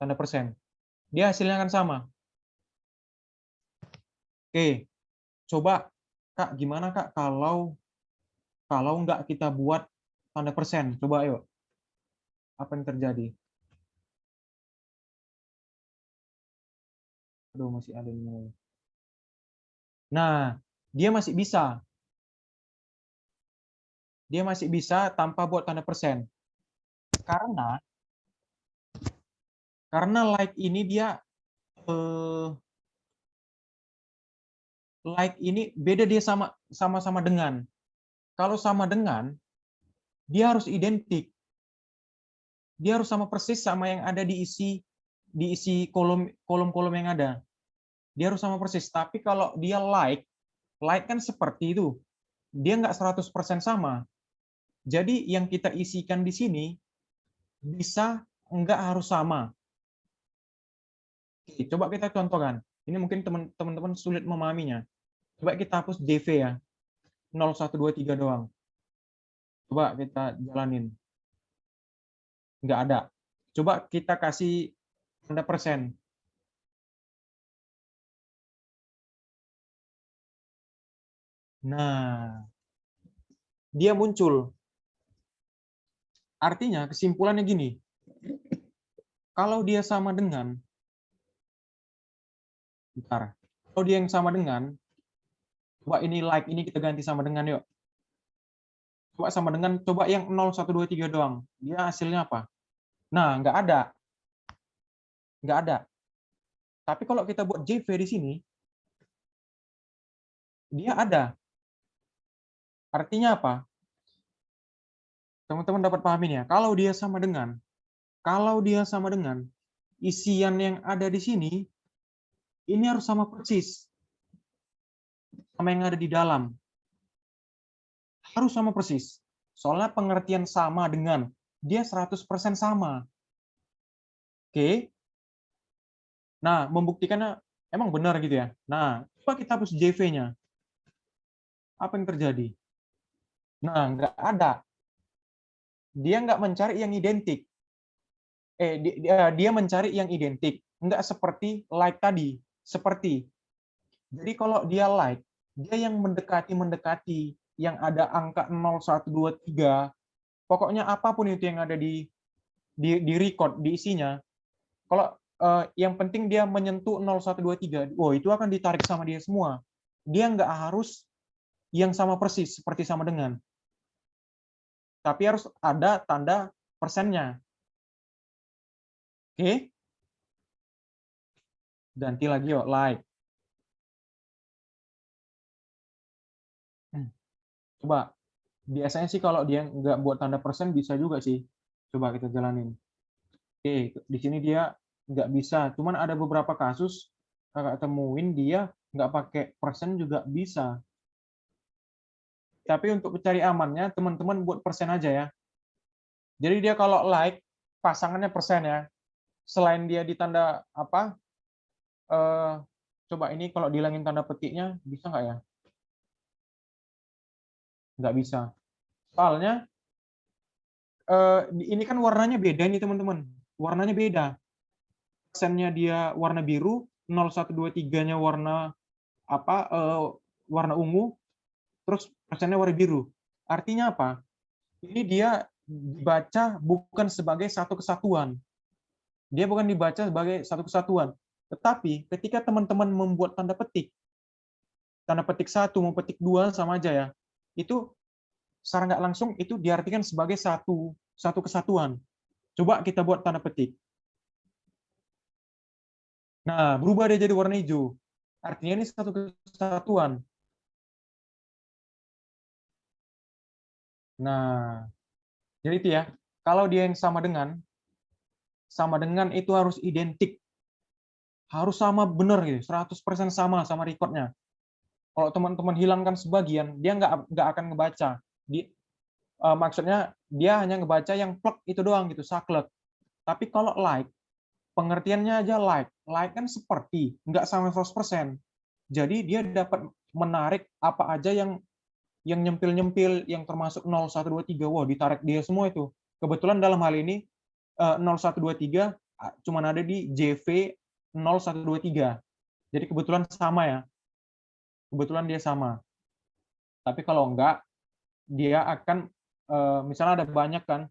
Tanda persen. Dia hasilnya akan sama. Oke. Coba, Kak, gimana Kak kalau nggak kita buat tanda persen? Coba ayo. Apa yang terjadi? Aduh, masih ada yang. Nah, dia masih bisa. Dia masih bisa tanpa buat tanda persen. Karena like ini dia like ini beda dia sama dengan. Kalau sama dengan, dia harus identik. Dia harus sama persis sama yang ada diisi kolom-kolom yang ada. dia harus sama persis. Tapi kalau dia like kan seperti itu. Dia nggak 100% sama. Jadi yang kita isikan di sini bisa nggak harus sama. Oke, coba kita contohkan. Ini mungkin teman-teman sulit memahaminya. Coba kita hapus JV ya. 0123 doang. Coba kita jalanin. Nggak ada. Coba kita kasih tanda persen. Nah, dia muncul. Artinya kesimpulannya gini. Kalau dia sama dengan, bentar. Kalau dia yang sama dengan, coba ini like, ini kita ganti sama dengan yuk. Coba sama dengan, coba yang 0123 doang. Dia hasilnya apa? Nah, nggak ada. Nggak ada. Tapi kalau kita buat JV di sini, dia ada. Artinya apa? Teman-teman dapat pahamin ya. Kalau dia sama dengan isian yang ada di sini, ini harus sama persis sama yang ada di dalam. Harus sama persis. Soalnya pengertian sama dengan, dia 100% sama. Oke? Nah, membuktikannya emang benar gitu ya. Nah, coba kita hapus JV-nya. Apa yang terjadi? Nah, nggak ada. Dia nggak mencari yang identik. Dia mencari yang identik. Nggak seperti like tadi. Seperti. Jadi kalau dia like, dia yang mendekati yang ada angka 0123, pokoknya apapun itu yang ada di record, di isinya, kalau yang penting dia menyentuh 0123, itu akan ditarik sama dia semua. Dia nggak harus yang sama persis, seperti sama dengan. Tapi harus ada tanda persennya. Oke? Ganti lagi yuk, like. Coba. Biasanya sih kalau dia nggak buat tanda persen, bisa juga sih. Coba kita jalanin. Oke, di sini dia nggak bisa. Cuman ada beberapa kasus kakak temuin dia nggak pakai persen juga bisa. Tapi untuk mencari amannya, teman-teman buat persen aja ya. Jadi dia kalau like, pasangannya persen ya. Selain dia di tanda apa? Coba ini kalau dihilangin tanda petiknya, bisa nggak ya? Nggak bisa. Soalnya ini kan warnanya beda nih teman-teman. Warnanya beda. Persennya dia warna biru, 0123-nya warna apa? Warna ungu, terus persennya warna biru. Artinya apa? Ini dia dibaca bukan sebagai satu kesatuan. Dia bukan dibaca sebagai satu kesatuan. Tetapi ketika teman-teman membuat tanda petik 1 mau petik 2 sama aja ya. Itu secara nggak langsung itu diartikan sebagai satu kesatuan. Coba kita buat tanda petik. Nah, berubah dia jadi warna hijau. Artinya ini satu kesatuan. Nah, jadi itu ya. Kalau dia yang sama dengan itu harus identik. Harus sama benar gitu, 100% sama recordnya. Kalau teman-teman hilangkan sebagian, dia nggak akan ngebaca. Maksudnya dia hanya ngebaca yang plek itu doang gitu, saklek. Tapi kalau like, pengertiannya aja like kan seperti, nggak sama 100%. Jadi dia dapat menarik apa aja yang nyempil-nyempil, yang termasuk 0123, wah ditarik dia semua itu. Kebetulan dalam hal ini 0123 cuma ada di JV 0123. Jadi kebetulan sama ya. Kebetulan dia sama. Tapi kalau enggak, dia akan misalnya ada banyak kan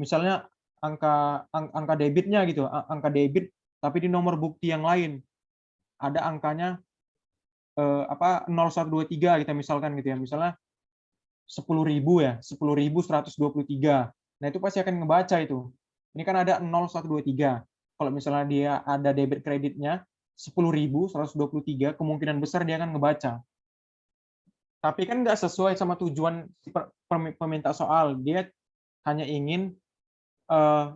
misalnya angka debitnya gitu, angka debit tapi di nomor bukti yang lain ada angkanya 0123 kita misalkan gitu ya. Misalnya 10.000 ya, 10.123. Nah, itu pasti akan ngebaca itu. Ini kan ada 0123. Kalau misalnya dia ada debit kreditnya 10.123, kemungkinan besar dia akan ngebaca. Tapi kan nggak sesuai sama tujuan peminta soal. Dia hanya ingin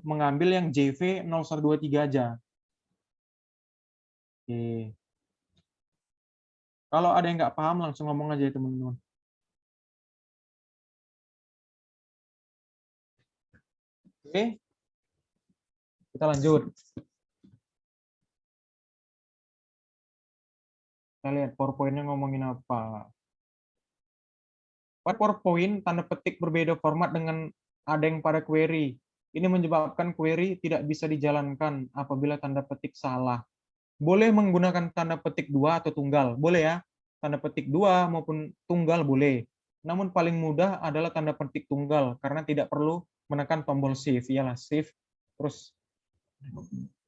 mengambil yang JV 0123 aja. Oke. Kalau ada yang nggak paham, langsung ngomong aja ya, teman-teman. Oke, kita lanjut. Kita lihat PowerPoint-nya ngomongin apa. Pada PowerPoint, tanda petik berbeda format dengan adeng pada query. Ini menyebabkan query tidak bisa dijalankan apabila tanda petik salah. Boleh menggunakan tanda petik 2 atau tunggal. Boleh ya. Tanda petik 2 maupun tunggal boleh. Namun paling mudah adalah tanda petik tunggal karena tidak perlu menekan tombol shift. Iyalah, shift terus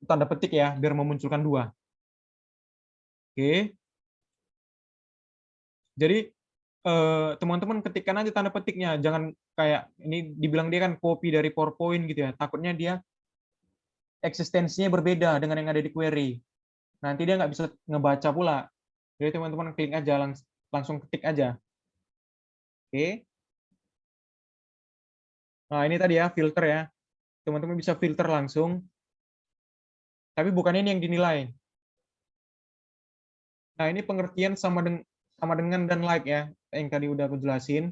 tanda petik ya biar memunculkan 2. Oke. Jadi teman-teman ketikkan aja tanda petiknya, jangan kayak ini dibilang dia kan copy dari PowerPoint gitu ya. Takutnya dia eksistensinya berbeda dengan yang ada di query. Nanti dia nggak bisa ngebaca pula. Jadi teman-teman klik aja, langsung ketik aja. Oke. Nah ini tadi ya filter ya. Teman-teman bisa filter langsung. Tapi bukan ini yang dinilai. Nah ini pengertian sama dengan dan like ya, yang tadi udah aku jelasin.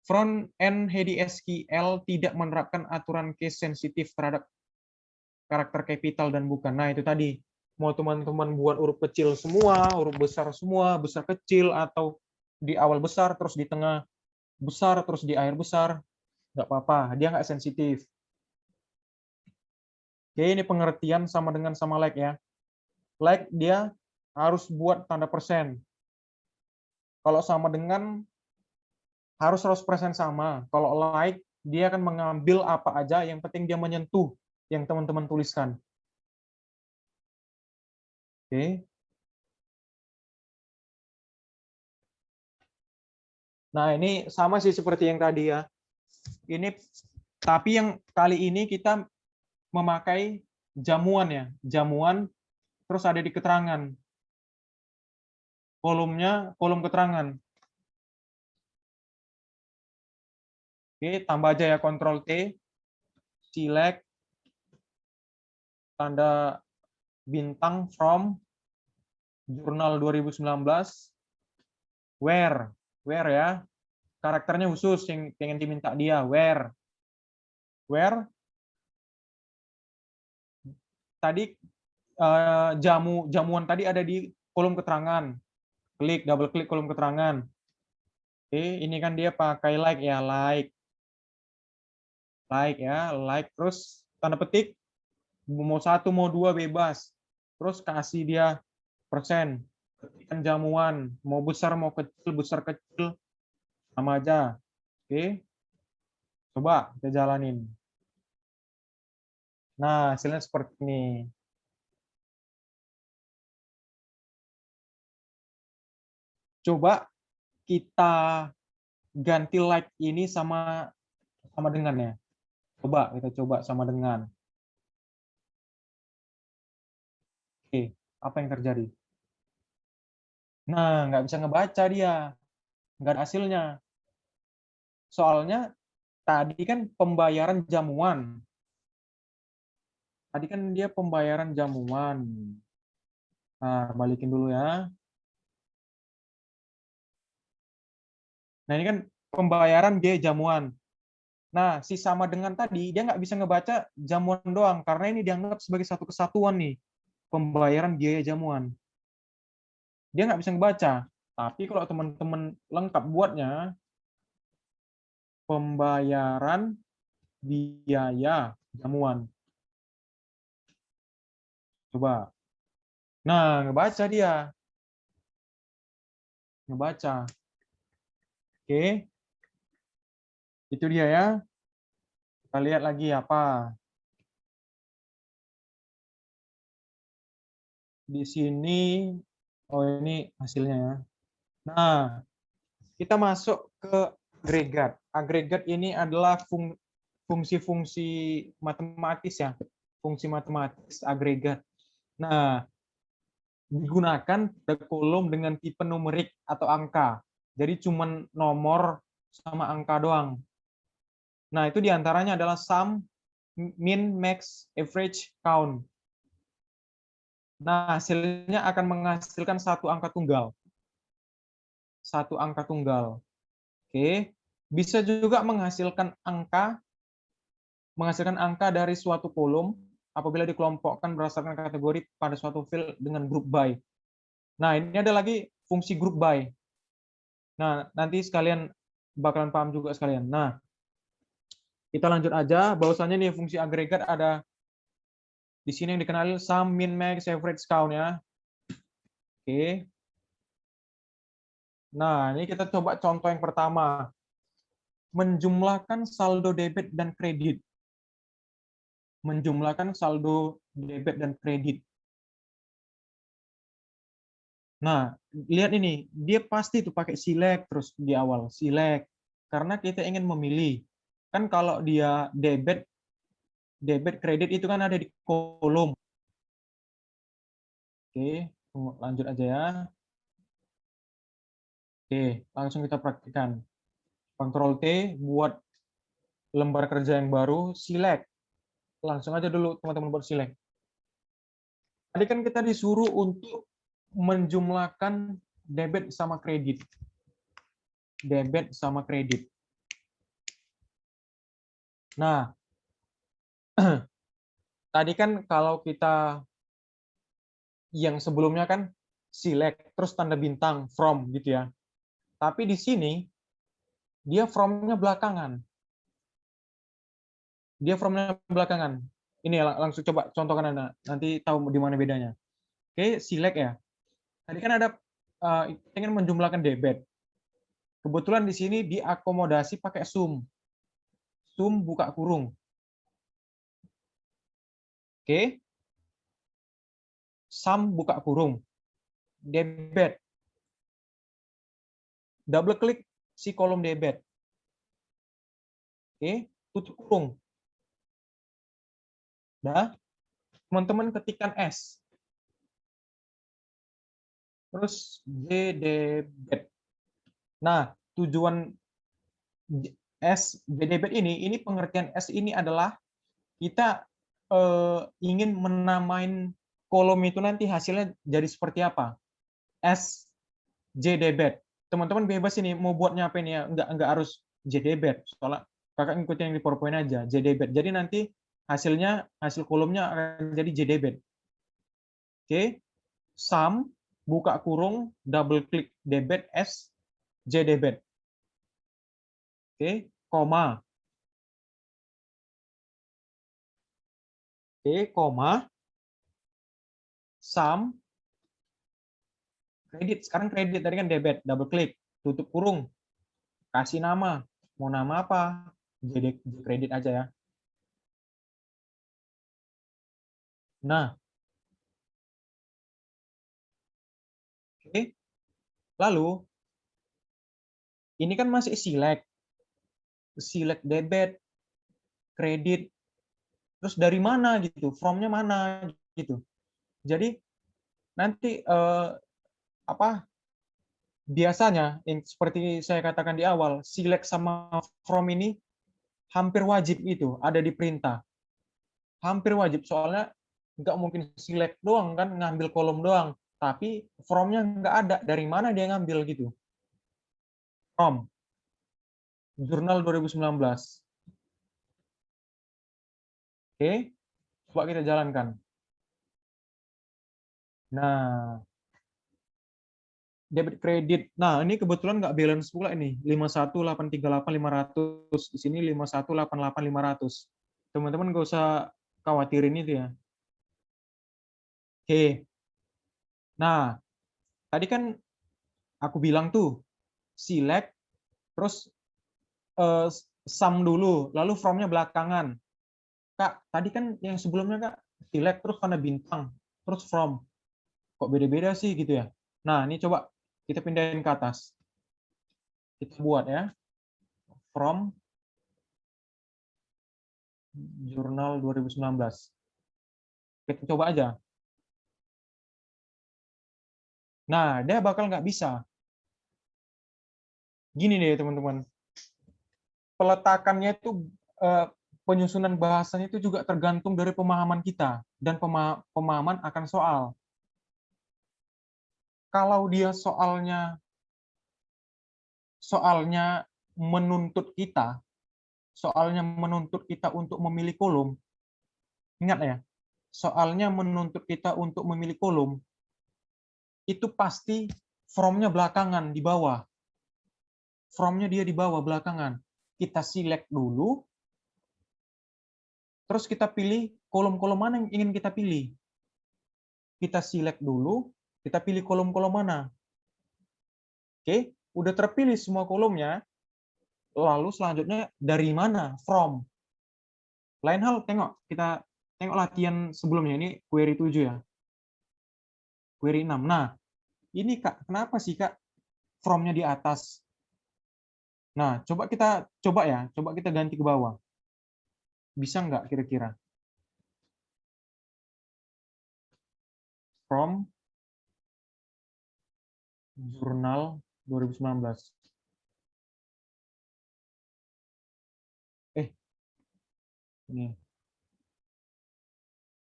Front-end HDSQL tidak menerapkan aturan case sensitif terhadap karakter capital dan bukan. Nah, itu tadi. Mau teman-teman buat huruf kecil semua, huruf besar semua, besar kecil, atau di awal besar, terus di tengah besar, terus di akhir besar, nggak apa-apa. Dia nggak sensitif. Oke, ini pengertian sama dengan sama like ya. Like dia harus buat tanda persen. Kalau sama dengan harus 100% sama. Kalau like, dia akan mengambil apa aja, yang penting dia menyentuh yang teman-teman tuliskan. Oke. Nah, ini sama sih seperti yang tadi ya. Ini tapi yang kali ini kita memakai jamuan ya. Jamuan terus ada di keterangan. Kolomnya kolom keterangan. Oke, tambah aja ya Ctrl T. Select tanda bintang from jurnal 2019 where ya. Karakternya khusus yang pengen diminta dia, where tadi jamuan tadi ada di kolom keterangan. Double klik kolom keterangan. Oke, ini kan dia pakai like ya, like ya, like terus tanda petik mau 1 mau 2 bebas. Terus kasih dia persen. Ketikkan jamuan, mau besar kecil sama aja. Oke. Coba kita jalanin. Nah, hasilnya seperti ini. Coba kita ganti like ini sama dengan ya. Kita coba sama dengan. Oke, apa yang terjadi? Nah, nggak bisa ngebaca dia. Nggak ada hasilnya. Soalnya tadi kan pembayaran jamuan. Tadi kan dia pembayaran jamuan. Nah, balikin dulu ya. Nah, ini kan pembayaran biaya jamuan. Nah, si sama dengan tadi, dia nggak bisa ngebaca jamuan doang, karena ini dianggap sebagai satu kesatuan nih, pembayaran biaya jamuan. Dia nggak bisa ngebaca. Tapi kalau teman-teman lengkap buatnya, pembayaran biaya jamuan. Coba. Nah, ngebaca dia. Ngebaca. Oke. Itu dia ya. Kita lihat lagi apa. Di sini, oh ini hasilnya ya. Nah, kita masuk ke agregat. Agregat ini adalah fungsi-fungsi matematis ya. Fungsi matematis agregat. Nah, digunakan pada kolom dengan tipe numerik atau angka. Jadi cuma nomor sama angka doang. Nah, itu diantaranya adalah sum, min, max, average, count. Nah, hasilnya akan menghasilkan satu angka tunggal. Satu angka tunggal. Oke. Bisa juga menghasilkan angka dari suatu kolom apabila dikelompokkan berdasarkan kategori pada suatu field dengan group by. Nah, ini ada lagi fungsi group by. Nah, nanti sekalian bakalan paham juga sekalian. Nah, kita lanjut aja. Bahwasannya nih fungsi agregat ada di sini yang dikenal sum, min, max, average, count ya. Oke. Nah, ini kita coba contoh yang pertama. Menjumlahkan saldo debit dan kredit. Menjumlahkan saldo debit dan kredit. Nah, lihat ini, dia pasti itu pakai select terus di awal, select. Karena kita ingin memilih. Kan kalau dia debit kredit itu kan ada di kolom. Oke, lanjut aja ya. Oke, langsung kita praktikkan. Ctrl T buat lembar kerja yang baru, select. Langsung aja dulu teman-teman buat select. Tadi kan kita disuruh untuk menjumlahkan debit sama kredit. Debit sama kredit. Nah, tadi kan kalau kita yang sebelumnya kan select, terus tanda bintang, from gitu ya. Tapi di sini, dia from-nya belakangan. Dia from-nya belakangan. Ini langsung coba contohkan Anda, nanti tahu di mana bedanya. Oke, select ya. Tadi kan ada ingin menjumlahkan debit. Kebetulan di sini diakomodasi pakai sum. Sum buka kurung. Oke. Sum buka kurung. Debit. Double klik si kolom debit. Oke, tutup kurung. Nah, teman-teman ketikkan S. Terus J debit. Nah, tujuan S J debit ini pengertian S ini adalah kita ingin menamain kolom itu nanti hasilnya jadi seperti apa. S J debit. Teman-teman bebas ini mau buatnya apa ini ya, enggak harus J debit. Soalnya kakak ngikutin yang di PowerPoint aja, J debit. Jadi nanti hasil kolomnya akan jadi J debit. Oke. Sum buka kurung double klik debit S J debit. Oke, koma. Oke, koma. Sum kredit. Sekarang kredit tadi kan debit, double klik, tutup kurung. Kasih nama. Mau nama apa? Jadi kredit aja ya. Nah, oke. Lalu ini kan masih select debit, kredit, terus dari mana gitu, from-nya mana gitu. Jadi nanti biasanya seperti saya katakan di awal, select sama from ini hampir wajib itu ada di perintah. Hampir wajib soalnya nggak mungkin select doang kan, ngambil kolom doang, tapi from-nya nggak ada. Dari mana dia ngambil gitu? From jurnal 2019. Oke, coba kita jalankan. Nah, debit kredit. Nah, ini kebetulan nggak balance pula ini. 51.838.500. Di sini 51.88500. Teman-teman nggak usah khawatirin itu ya. Oke. Nah, tadi kan aku bilang tuh, select, terus sum dulu, lalu from-nya belakangan. Kak, tadi kan yang sebelumnya Kak, select, terus tanda bintang, terus from. Kok beda-beda sih gitu ya? Nah, ini coba kita pindahin ke atas. Kita buat ya. From jurnal 2019. Kita coba aja. Nah, dia bakal nggak bisa. Gini deh teman-teman. Peletakannya itu penyusunan bahasanya itu juga tergantung dari pemahaman kita dan pemahaman akan soal. kalau dia soalnya menuntut kita untuk memilih kolom, ingat ya, soalnya menuntut kita untuk memilih kolom, itu pasti from-nya belakangan di bawah. From-nya dia di bawah belakangan. Kita select dulu, terus kita pilih kolom-kolom mana yang ingin kita pilih. Kita select dulu, kita pilih kolom-kolom mana. Oke, udah terpilih semua kolomnya, lalu selanjutnya dari mana? From. Lain hal, kita tengok latihan sebelumnya, ini query 7 ya. Query 6. Nah, ini Kak, kenapa sih Kak from-nya di atas? Nah, coba kita ganti ke bawah. Bisa nggak kira-kira? From jurnal 2019. Ini.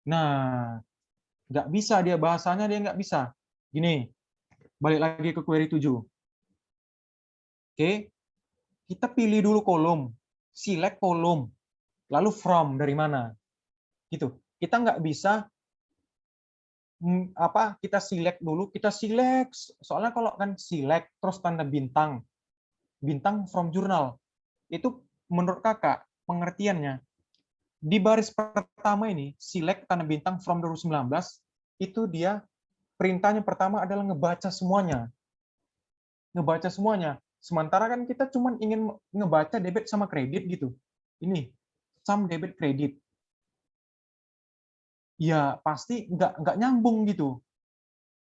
Nah, nggak bisa bahasanya dia nggak bisa. Gini, balik lagi ke query 7. Oke, kita pilih dulu kolom, select kolom, lalu from dari mana, gitu. Kita nggak bisa kita select dulu, soalnya kalau kan select terus tanda bintang from jurnal, itu menurut kakak pengertiannya di baris pertama ini select tanda bintang from 2019 itu dia perintahnya pertama adalah ngebaca semuanya. Sementara kan kita cuma ingin ngebaca debit sama kredit gitu. Ini sum debit kredit. Ya pasti nggak nyambung gitu.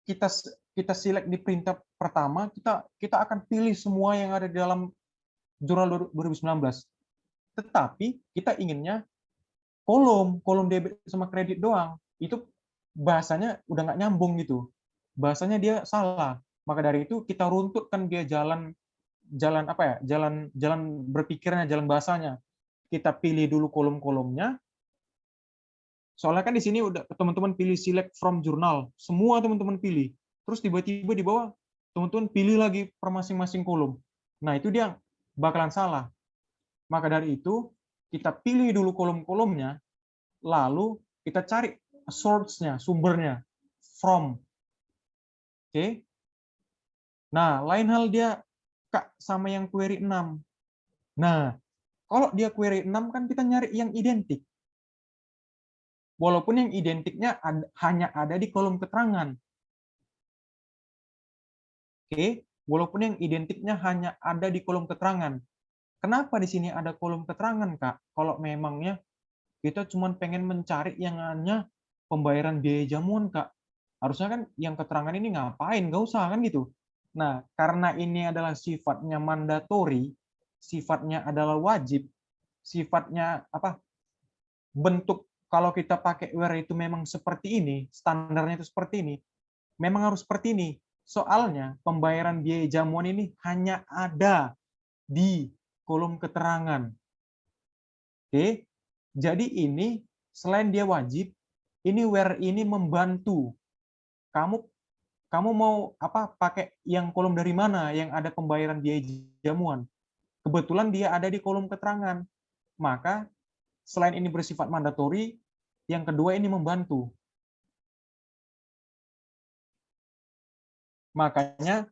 Kita select di perintah pertama, kita akan pilih semua yang ada di dalam jurnal 2019. Tetapi kita inginnya kolom debit sama kredit doang. Itu bahasanya udah nggak nyambung gitu. Bahasanya dia salah. Maka dari itu kita runtutkan dia jalan berpikirnya, jalan bahasanya. Kita pilih dulu kolom-kolomnya. Soalnya kan di sini udah teman-teman pilih select from jurnal, semua teman-teman pilih. Terus tiba-tiba di bawah teman-teman pilih lagi per masing-masing kolom. Nah, itu dia bakalan salah. Maka dari itu kita pilih dulu kolom-kolomnya, lalu kita cari source-nya, sumbernya, from. Oke. Nah, lain hal dia Kak sama yang query 6. Nah, kalau dia query 6 kan kita nyari yang identik. Walaupun yang identiknya hanya ada di kolom keterangan. Oke, walaupun yang identiknya hanya ada di kolom keterangan. Kenapa di sini ada kolom keterangan, Kak? Kalau memangnya kita cuma pengen mencari yang hanya pembayaran biaya jamuan, Kak. Harusnya kan yang keterangan ini ngapain? Nggak usah, kan gitu. Nah, karena ini adalah sifatnya mandatori, sifatnya adalah wajib, sifatnya bentuk kalau kita pakai where itu memang seperti ini, standarnya itu seperti ini, memang harus seperti ini. Soalnya pembayaran biaya jamuan ini hanya ada di kolom keterangan. Oke, jadi ini selain dia wajib, ini where ini membantu. Kamu mau pakai yang kolom dari mana yang ada pembayaran biaya jamuan? Kebetulan dia ada di kolom keterangan. Maka selain ini bersifat mandatori, yang kedua ini membantu. Makanya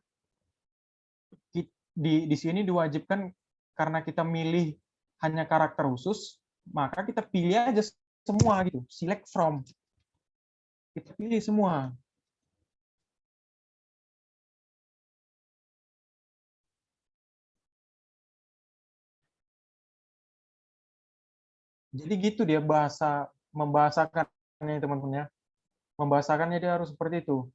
di sini diwajibkan karena kita milih hanya karakter khusus, maka kita pilih aja semua gitu, select from. Kita pilih semua. Jadi gitu dia membahasakannya teman-teman ya. Membahasakannya dia harus seperti itu.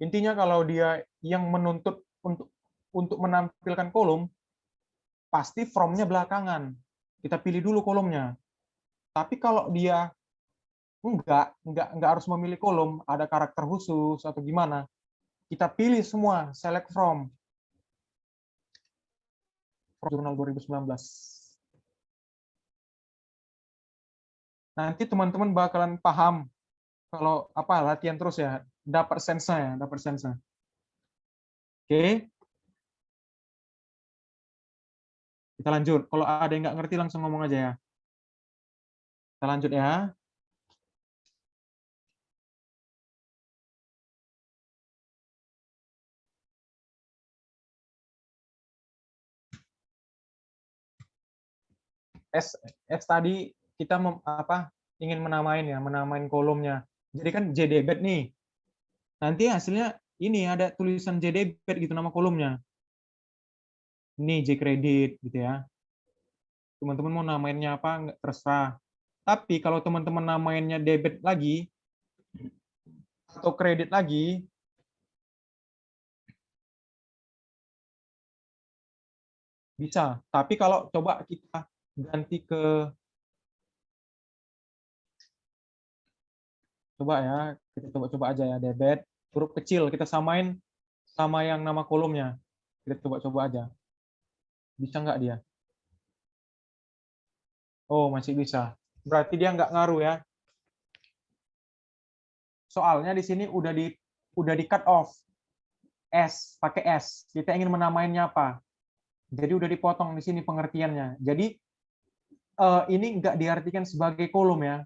Intinya kalau dia yang menuntut untuk menampilkan kolom, pasti from-nya belakangan. Kita pilih dulu kolomnya. Tapi kalau dia enggak harus memilih kolom, ada karakter khusus atau gimana, kita pilih semua, select from jurnal 2019. Nanti teman-teman bakalan paham kalau latihan terus ya, dapat sense-nya. Oke, kita lanjut. Kalau ada yang nggak ngerti langsung ngomong aja ya. Kita lanjut ya. S, S tadi kita ingin menamain kolomnya. Jadi kan JDebit nih. Nanti hasilnya ini ada tulisan JDebit gitu nama kolomnya. Ini Jkredit gitu ya. Teman-teman mau namainnya apa nggak terserah. Tapi kalau teman-teman namainnya debit lagi atau kredit lagi, bisa. Tapi kalau coba kita ganti ke, coba ya, kita coba-coba aja ya, debit, huruf kecil, kita samain sama yang nama kolomnya. Kita coba-coba aja. Bisa nggak dia? Oh, masih bisa. Berarti dia nggak ngaruh ya. Soalnya di sini udah di cut off. S, pakai S. Kita ingin menamainnya apa? Jadi udah dipotong di sini pengertiannya. Jadi ini nggak diartikan sebagai kolom ya.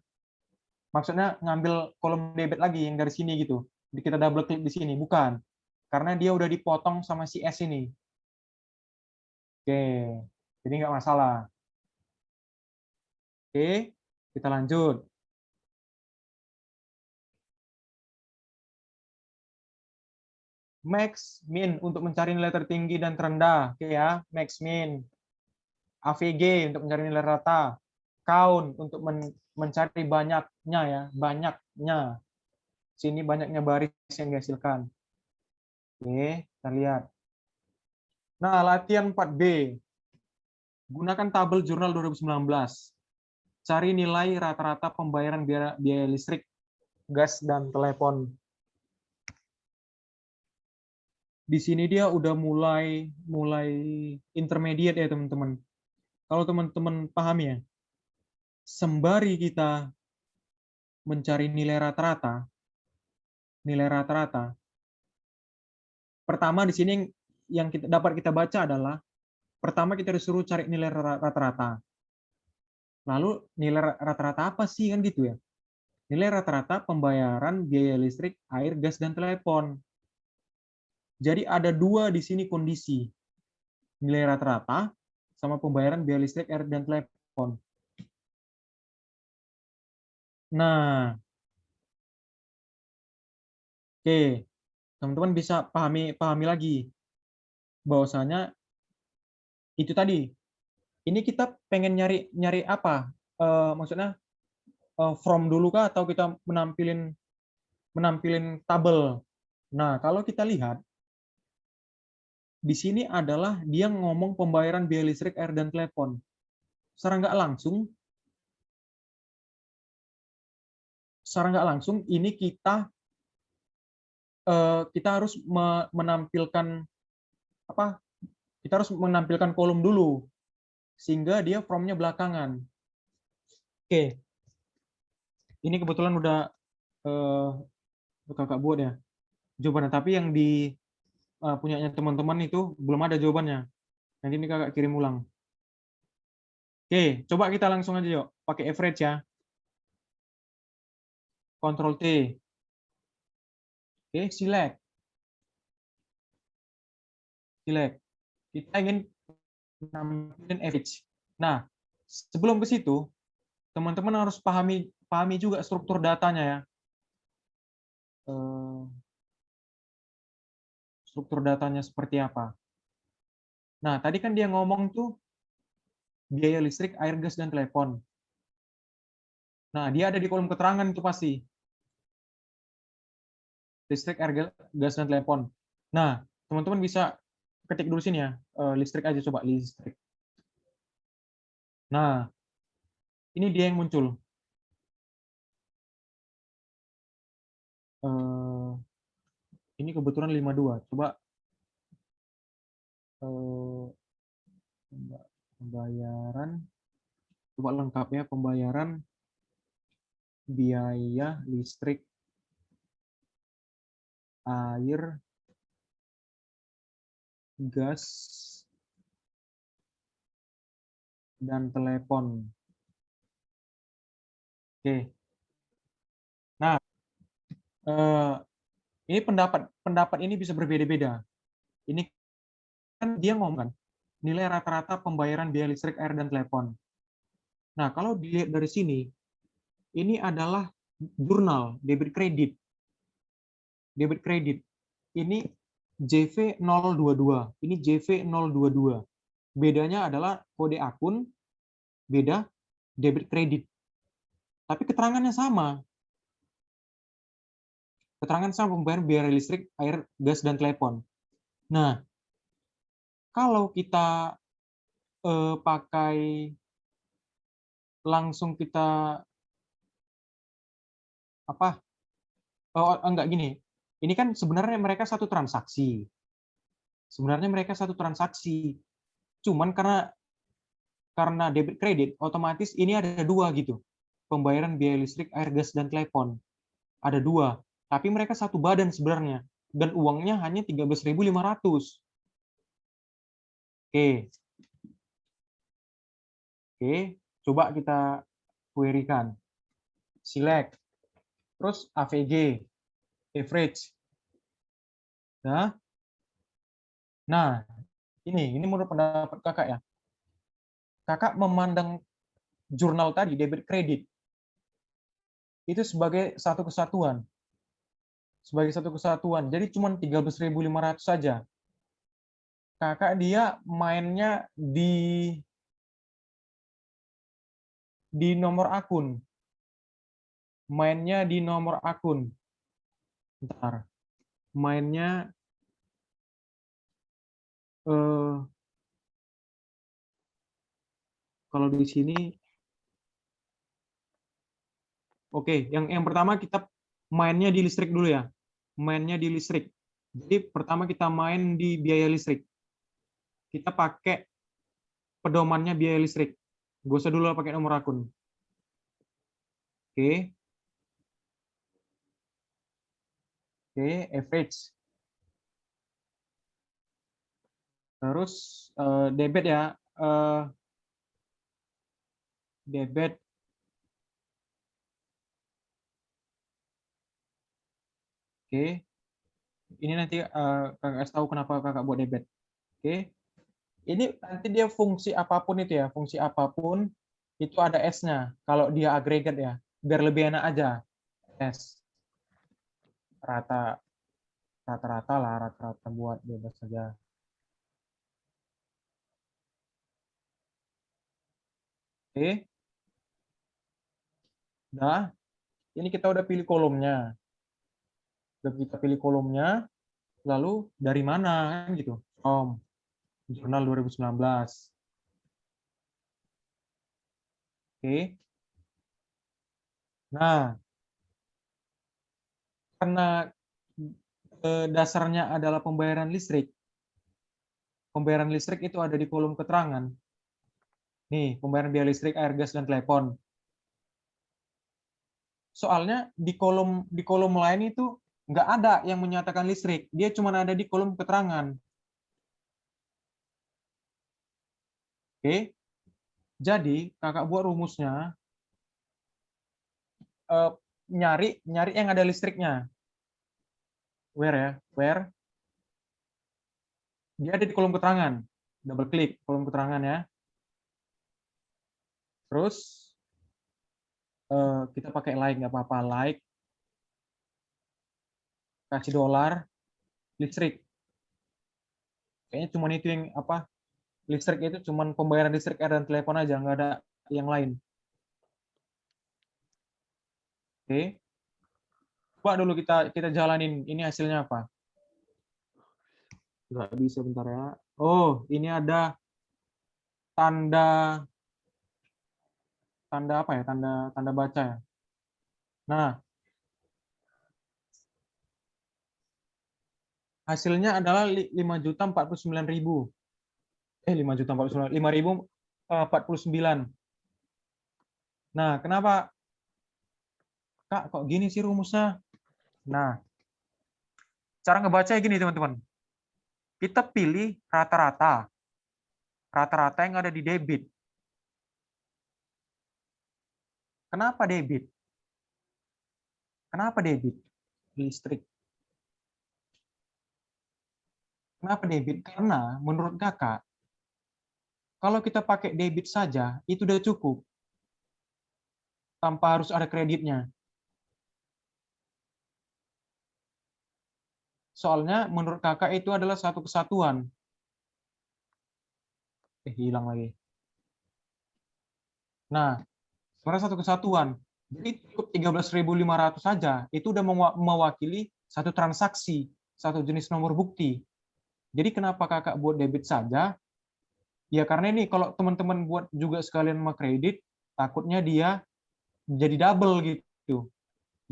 Maksudnya ngambil kolom debit lagi yang dari sini gitu. Kita double klik di sini, bukan. Karena dia udah dipotong sama si S ini. Oke, jadi nggak masalah. Oke, kita lanjut. Max, min untuk mencari nilai tertinggi dan terendah. Oke ya, max, min. AVG untuk mencari nilai rata. Count untuk mencari banyaknya ya, banyaknya. Sini banyaknya baris yang dihasilkan. Oke, kita lihat. Nah, latihan 4B. Gunakan tabel jurnal 2019. Cari nilai rata-rata pembayaran biaya listrik, gas, dan telepon. Di sini dia udah mulai intermediate ya, teman-teman. Kalau teman-teman paham ya, sembari kita mencari nilai rata-rata, pertama di sini yang dapat kita baca adalah pertama kita disuruh cari nilai rata-rata. Lalu nilai rata-rata apa sih kan gitu ya? Nilai rata-rata pembayaran biaya listrik, air, gas, dan telepon. Jadi ada dua di sini kondisi. Nilai rata-rata sama pembayaran biaya listrik, air, dan telepon. Nah, oke. Teman-teman bisa pahami lagi bahwasanya itu tadi. Ini kita pengen nyari apa? Maksudnya from dulu kah atau kita menampilin tabel. Nah, kalau kita lihat di sini adalah dia ngomong pembayaran biaya listrik, air, dan telepon. Secara nggak langsung ini kita harus menampilkan apa? Kita harus menampilkan kolom dulu sehingga dia from-nya belakangan. Oke, ini kebetulan udah kakak buat ya jawabannya, tapi yang di punyanya teman-teman itu belum ada jawabannya. Nanti ini kakak kirim ulang. Oke, coba kita langsung aja yuk, pakai average ya. Ctrl T. Oke, select. Kita ingin nampilin average. Nah, sebelum ke situ, teman-teman harus pahami juga struktur datanya ya. Struktur datanya seperti apa. Nah, tadi kan dia ngomong tuh biaya listrik, air, gas, dan telepon. Nah, dia ada di kolom keterangan itu pasti. Listrik, air, gas, dan telepon. Nah, teman-teman bisa ketik dulu sini ya. Listrik aja coba, listrik. Nah, ini dia yang muncul. Ini kebetulan 52. Coba pembayaran, coba lengkap ya, pembayaran biaya listrik, air, gas, dan telepon. Oke. Nah, ini pendapat ini bisa berbeda-beda. Ini kan dia ngomong kan, nilai rata-rata pembayaran biaya listrik, air, dan telepon. Nah, kalau dilihat dari sini, ini adalah jurnal debit kredit. Debit kredit. Ini JV022. Ini JV022. Bedanya adalah kode akun, beda debit kredit. Tapi keterangannya sama. Keterangan sama pembayaran biaya listrik, air, gas, dan telepon. Nah, kalau kita pakai langsung kita apa? Oh, enggak gini. Ini kan sebenarnya mereka satu transaksi. Sebenarnya mereka satu transaksi. Cuman karena debit kredit, otomatis ini ada dua gitu. Pembayaran biaya listrik, air, gas, dan telepon. Ada dua. Tapi mereka satu badan sebenarnya. Dan uangnya hanya 13.500. Oke. Oke, coba kita query-kan. Select. Terus AVG, average. Nah, ini menurut pendapat kakak ya. Kakak memandang jurnal tadi, debit kredit, itu sebagai satu kesatuan. Sebagai satu kesatuan. Jadi cuma 13.500 saja. Kakak dia mainnya di nomor akun. Mainnya di nomor akun. Bentar. Mainnya kalau di sini oke, yang pertama kita mainnya di listrik dulu ya. Mainnya di listrik. Jadi pertama kita main di biaya listrik. Kita pakai pedomannya biaya listrik. Gak usah dulu pakai nomor akun. Oke. Oke, average. Terus debit ya. Debit. Oke. Ini nanti kakak kasih tahu kenapa kakak buat debit. Oke. Ini nanti dia fungsi apapun itu ya. Fungsi apapun itu ada S-nya. Kalau dia agregat ya. Biar lebih enak aja. S. Rata-rata lah. Rata-rata buat bebas saja. Oke. Nah, ini kita udah pilih kolomnya. Udah kita pilih kolomnya, lalu dari mana kan gitu. Jurnal 2019. Oke. Nah, karena dasarnya adalah pembayaran listrik. Pembayaran listrik itu ada di kolom keterangan. Nih, pembayaran biaya listrik, air, gas, dan telepon. Soalnya di kolom lain itu nggak ada yang menyatakan listrik. Dia cuma ada di kolom keterangan. Oke. Jadi, kakak buat rumusnya nyari yang ada listriknya. Where ya? Where? Dia ada di kolom keterangan. Double klik kolom keterangan ya. Terus kita pakai like, nggak apa-apa. Like. Kasih $, listrik. Kayaknya cuma itu yang apa? Listrik itu cuma pembayaran listrik, air, dan telepon aja, nggak ada yang lain. Oke. Coba dulu kita jalanin. Ini hasilnya apa? Nggak bisa, bentar ya. Oh, ini ada tanda apa ya? Tanda baca ya. Nah, hasilnya adalah 5.049.000. 5.049. Nah, kenapa Kak kok gini sih rumusnya? Nah, cara ngebaca gini teman-teman. kita pilih rata-rata. Rata-rata yang ada di debit. Kenapa debit? Kenapa debit? Listrik. Kenapa debit? Karena menurut kakak, kalau kita pakai debit saja, itu udah cukup. Tanpa harus ada kreditnya. Soalnya menurut kakak itu adalah satu kesatuan. Hilang lagi. Nah, sebenarnya satu kesatuan. Jadi cukup 13.500 saja, itu udah mewakili satu transaksi, satu jenis nomor bukti. Jadi kenapa kakak buat debit saja? Ya karena ini kalau teman-teman buat juga sekalian sama kredit, takutnya dia jadi double gitu.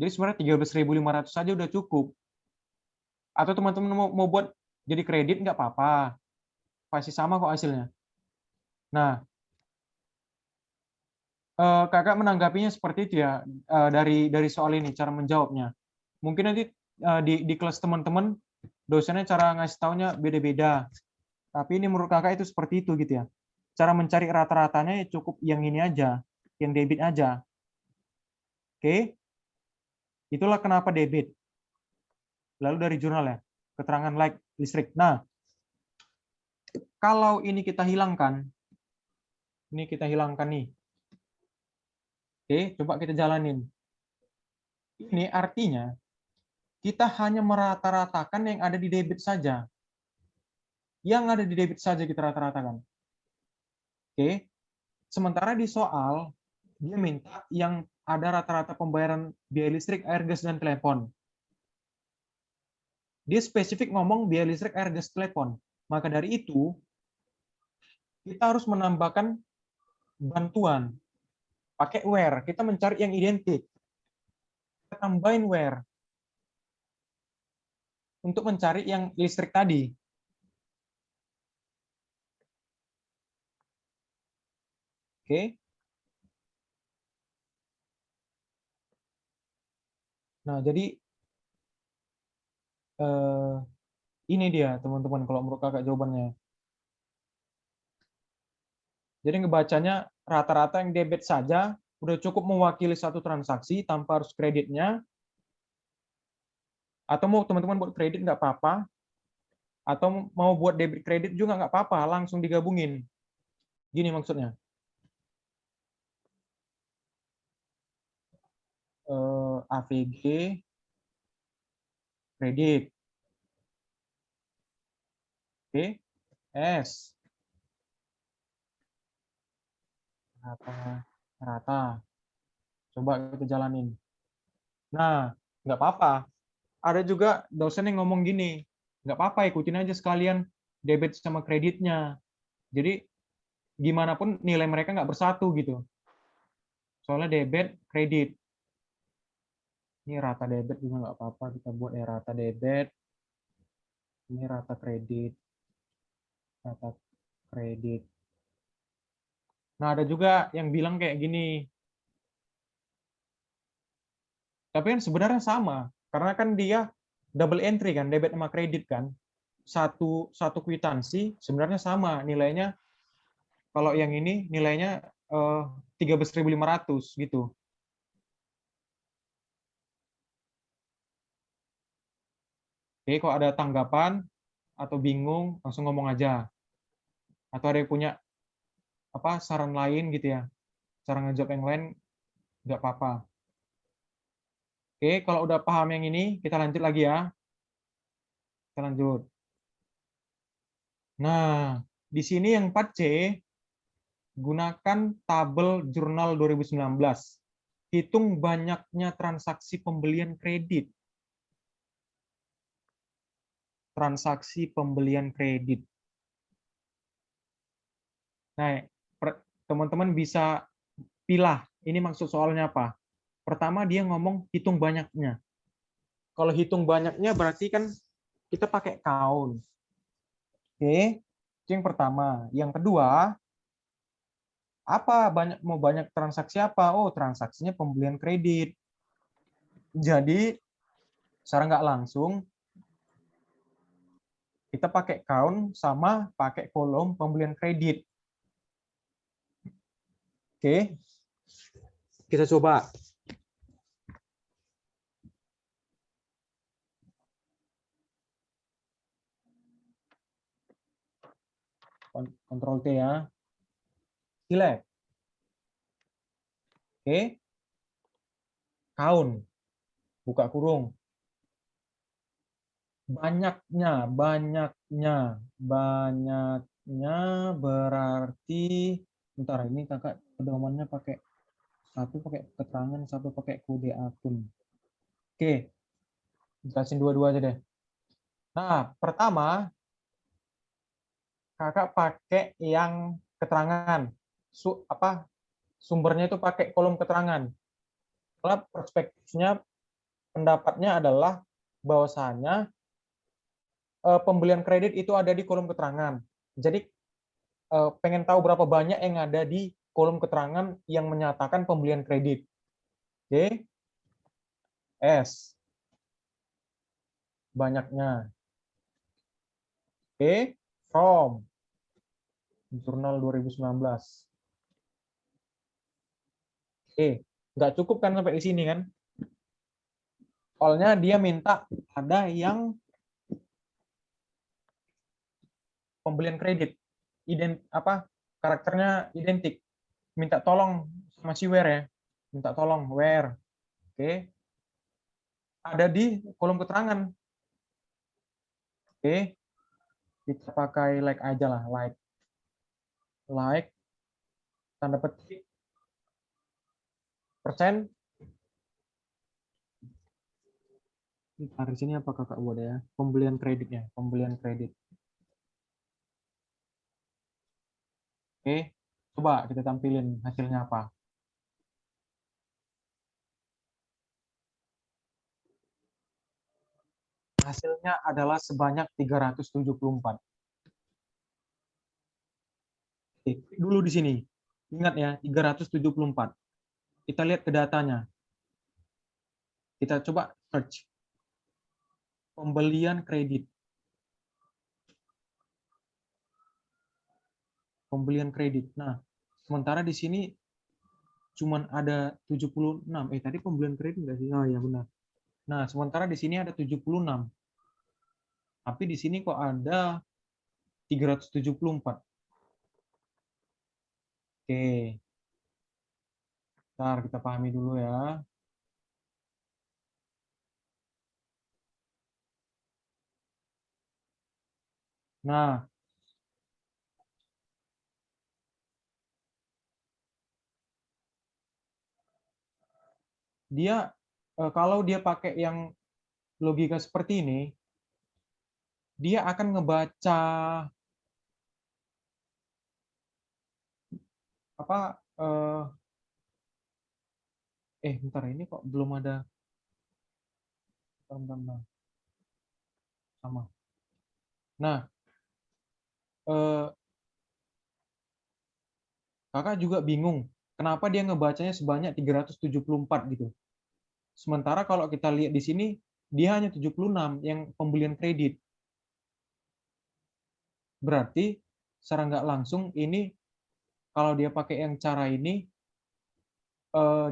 Jadi sebenarnya 13.500 saja udah cukup. Atau teman-teman mau buat jadi kredit nggak apa-apa. Pasti sama kok hasilnya. Nah, kakak menanggapinya seperti itu ya, dari soal ini, cara menjawabnya. Mungkin nanti di kelas teman-teman, dosennya cara ngasih taunya beda-beda. Tapi ini menurut kakak itu seperti itu gitu ya. Cara mencari rata-ratanya ya cukup yang ini aja, yang debit aja. Oke? Itulah kenapa debit. Lalu dari jurnal ya, keterangan like listrik. Nah, kalau ini kita hilangkan nih. Oke, coba kita jalanin. Ini artinya kita hanya merata-ratakan yang ada di debit saja. Yang ada di debit saja kita rata-ratakan. Oke. Sementara di soal dia minta yang ada rata-rata pembayaran biaya listrik, air, gas, dan telepon. Dia spesifik ngomong biaya listrik, air, gas, telepon. Maka dari itu, kita harus menambahkan bantuan. Pakai where. Kita mencari yang identik. Kita tambahin where. Untuk mencari yang listrik tadi. Oke. Nah, jadi ini dia, teman-teman, kalau menurut kakak jawabannya. Jadi ngebacanya rata-rata yang debit saja udah cukup mewakili satu transaksi tanpa harus kreditnya. Atau mau teman-teman buat kredit nggak apa-apa. Atau mau buat debit kredit juga nggak apa-apa, langsung digabungin. Gini maksudnya. AVG kredit. Oke. S. Rata. Coba kita jalanin. Nah, nggak apa-apa. Ada juga dosen yang ngomong gini, nggak apa-apa, ikutin aja sekalian debit sama kreditnya. Jadi gimana pun nilai mereka nggak bersatu gitu. Soalnya debit, kredit. Ini rata debit juga nggak apa-apa, kita buat ya rata debit. Ini rata kredit. Rata kredit. Nah, ada juga yang bilang kayak gini. Tapi kan sebenarnya sama, karena kan dia double entry kan, debit sama kredit kan. Satu kwitansi sebenarnya sama nilainya. Kalau yang ini nilainya 13.500 gitu. Oke, kalau ada tanggapan atau bingung langsung ngomong aja. Atau ada yang punya saran lain gitu ya, cara ngejawab yang lain, nggak apa-apa. Oke, kalau udah paham yang ini, kita lanjut lagi ya. Kita lanjut. Nah, di sini yang 4C, gunakan tabel jurnal 2019. Hitung banyaknya transaksi pembelian kredit. Transaksi pembelian kredit. Nah, teman-teman bisa pilah, ini maksud soalnya apa. Pertama dia ngomong hitung banyaknya. Kalau hitung banyaknya berarti kan kita pakai count. Oke, itu yang pertama. Yang kedua, mau banyak transaksi apa? Oh, transaksinya pembelian kredit. Jadi secara nggak langsung kita pakai count sama pakai kolom pembelian kredit. Oke, kita coba. Ctrl T ya. Select. Oke. Count. Buka kurung. Banyaknya berarti, bentar, ini kakak pedomannya pakai satu pakai keterangan, satu pakai kode akun. Oke, jelasin dua-dua aja deh. Nah, pertama kakak pakai yang keterangan, sumbernya itu pakai kolom keterangan. Karena perspektifnya, pendapatnya adalah bahwasanya pembelian kredit itu ada di kolom keterangan. Jadi pengen tahu berapa banyak yang ada di kolom keterangan yang menyatakan pembelian kredit. Oke. S. Banyaknya. Oke. From. Jurnal 2019. Oke. Nggak cukup kan sampai di sini kan? Soalnya dia minta ada yang pembelian kredit. Karakternya identik. Minta tolong sama si where ya. Minta tolong where. Oke. Ada di kolom keterangan. Oke. Kita pakai like aja lah, like. Like, tanda petik, persen. Di sini apa kakak buat ya? Pembelian kreditnya, pembelian kredit. Oke, coba kita tampilin hasilnya apa. Hasilnya adalah sebanyak 374. Oke, dulu di sini. Ingat ya, 374. Kita lihat ke datanya. Kita coba search. Pembelian kredit. Pembelian kredit. Nah, sementara di sini cuman ada 76. Tadi pembelian kredit nggak sih? Oh ya benar. Nah, sementara di sini ada 76. Tapi di sini kok ada 374. Oke. Ntar kita pahami dulu ya. Nah, dia kalau dia pakai yang logika seperti ini, dia akan ngebaca apa bentar, ini kok belum ada. Bentar. Sama. Nah, kakak juga bingung kenapa dia ngebacanya sebanyak 374 gitu. Sementara kalau kita lihat di sini dia hanya 76 yang pembelian kredit. Berarti secara nggak langsung ini kalau dia pakai yang cara ini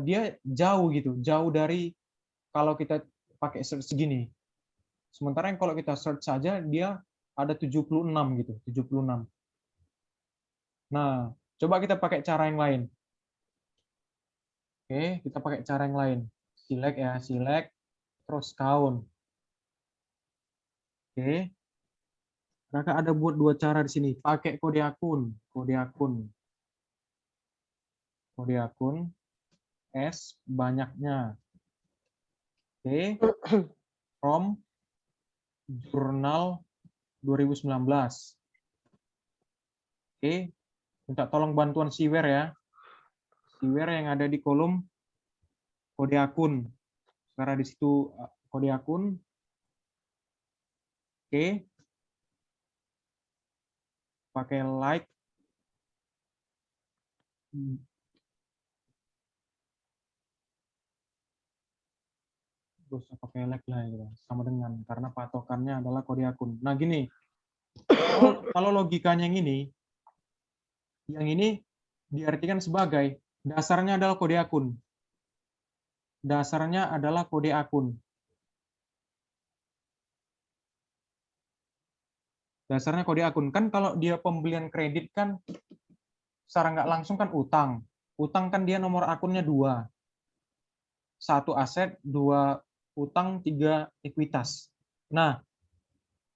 dia jauh gitu, jauh dari kalau kita pakai search segini. Sementara yang kalau kita search saja dia ada 76 gitu, 76. Nah, coba kita pakai cara yang lain. Oke, kita pakai cara yang lain. Select ya, select, terus count. Oke. Kakak ada buat dua cara di sini. Pakai kode akun, kode akun. Kode akun S banyaknya. Oke. From jurnal 2019. Oke. Minta tolong bantuan siware ya. Siware yang ada di kolom kode akun. Karena di situ kode akun. Oke. Pakai like. Terus pakai like lah gitu. Sama dengan karena patokannya adalah kode akun. Nah, gini. Kalau logikanya yang ini diartikan sebagai dasarnya adalah kode akun. Dasarnya adalah kode akun. Dasarnya kode akun. Kan kalau dia pembelian kredit kan secara nggak langsung kan utang. Utang kan dia nomor akunnya 2. 1 aset, 2 utang, 3 ekuitas. Nah,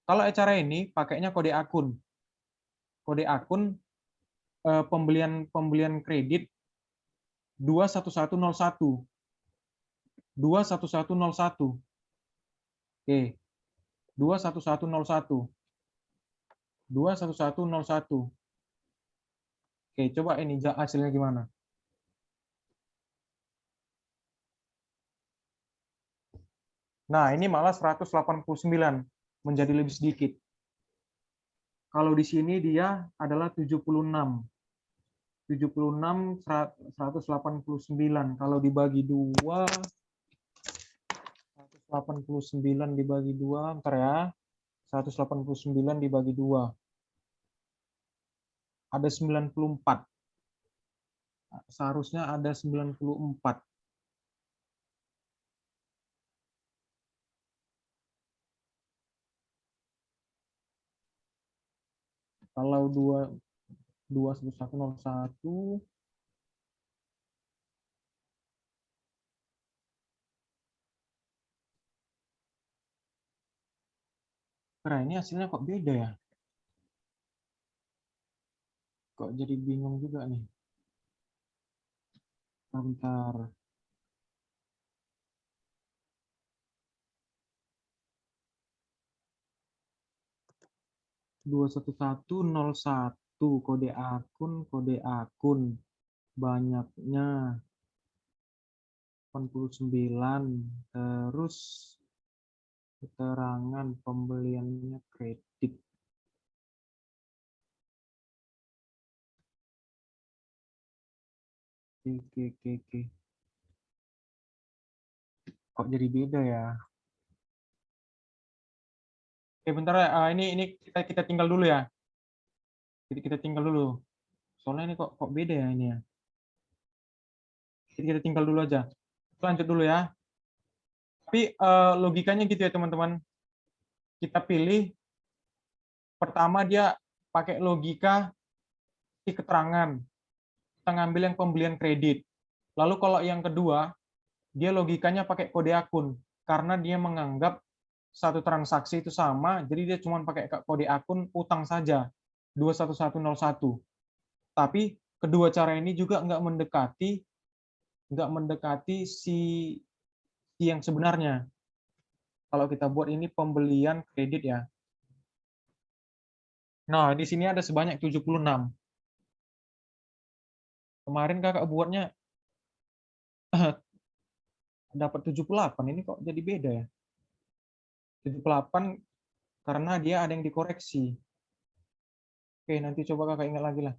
kalau cara ini pakainya kode akun. Kode akun pembelian kredit 21101. 21101. Oke, 21101. 21101. Oke, coba ini hasilnya gimana? Nah, ini malah 189, menjadi lebih sedikit. Kalau di sini dia adalah 76. 76, 189. Kalau dibagi 2, 189 dibagi 2, bentar ya. 189 dibagi 2. Ada 94. Seharusnya ada 94. Kalau 21101 Nah, ini hasilnya kok beda ya? Kok jadi bingung juga nih. Bentar. Dua satu nol satu kode akun banyaknya 89, terus keterangan pembeliannya kredit. Oke. Kok jadi beda ya? Oke, bentar ya. Ini kita tinggal dulu ya. Kita tinggal dulu. Soalnya ini kok beda ya ini ya. Kita tinggal dulu aja. Lanjut dulu ya. Tapi logikanya gitu ya teman-teman. Kita pilih pertama dia pakai logika si keterangan. Kita ngambil yang pembelian kredit. Lalu kalau yang kedua, dia logikanya pakai kode akun. Karena dia menganggap satu transaksi itu sama, jadi dia cuma pakai kode akun utang saja, 21101. Tapi kedua cara ini juga nggak mendekati si yang sebenarnya. Kalau kita buat ini pembelian kredit ya. Nah, di sini ada sebanyak 76. Kemarin kakak buatnya dapat 78, ini kok jadi beda ya? 78 karena dia ada yang dikoreksi. Oke, nanti coba kakak ingat lagi lah.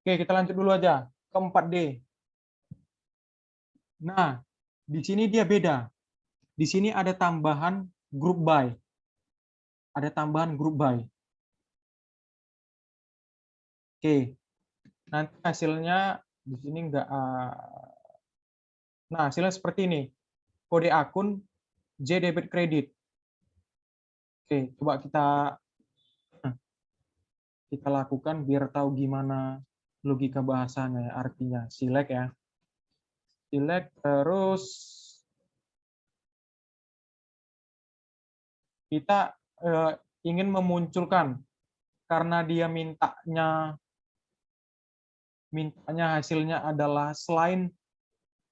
Oke, kita lanjut dulu aja ke 4D. Nah, di sini dia beda. Di sini ada tambahan group by. Ada tambahan group by. Oke, nanti hasilnya di sini enggak. Nah, hasilnya seperti ini. Kode akun J debit kredit. Oke, coba kita lakukan biar tahu gimana logika bahasanya, artinya select ya. Select terus kita ingin memunculkan karena dia mintanya hasilnya adalah selain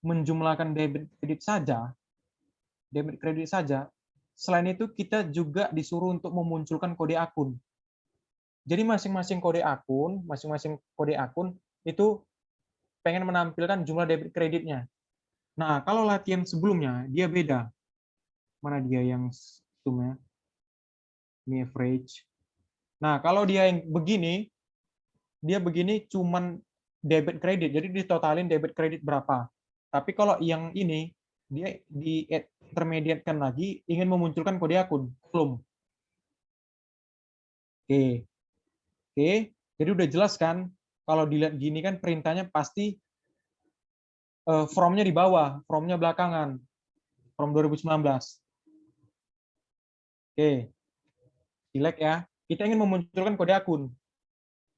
menjumlahkan debit kredit saja, selain itu kita juga disuruh untuk memunculkan kode akun. Jadi masing-masing kode akun itu pengen menampilkan jumlah debit kreditnya. Nah, kalau latihan sebelumnya dia beda. Mana dia yang sumnya? Ini average. Nah, kalau dia yang begini, dia begini cuman debit kredit. Jadi ditotalin debit kredit berapa. Tapi kalau yang ini, dia di intermediate-kan lagi, ingin memunculkan kode akun. Belum. Oke. Oke. Jadi udah jelas kan? Kalau dilihat gini kan perintahnya pasti from-nya di bawah, from-nya belakangan, from 2019. Oke. Select ya. Kita ingin memunculkan kode akun.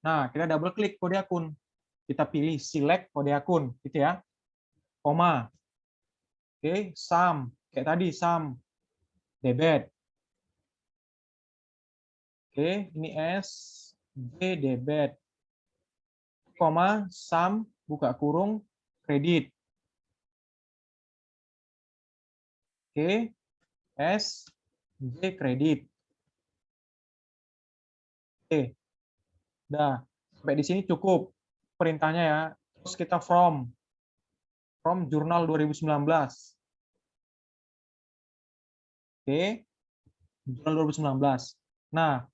Nah, kita double klik kode akun. Kita pilih select kode akun, gitu ya. Koma. Oke, sum. Kayak tadi, sum. Debit. Oke, ini S, B, debit. Koma, sum, buka kurung, kredit. Oke, S, B, kredit. Oke, dah. Sampai di sini cukup perintahnya ya. Terus kita from jurnal 2019. Oke, jurnal 2019. Nah,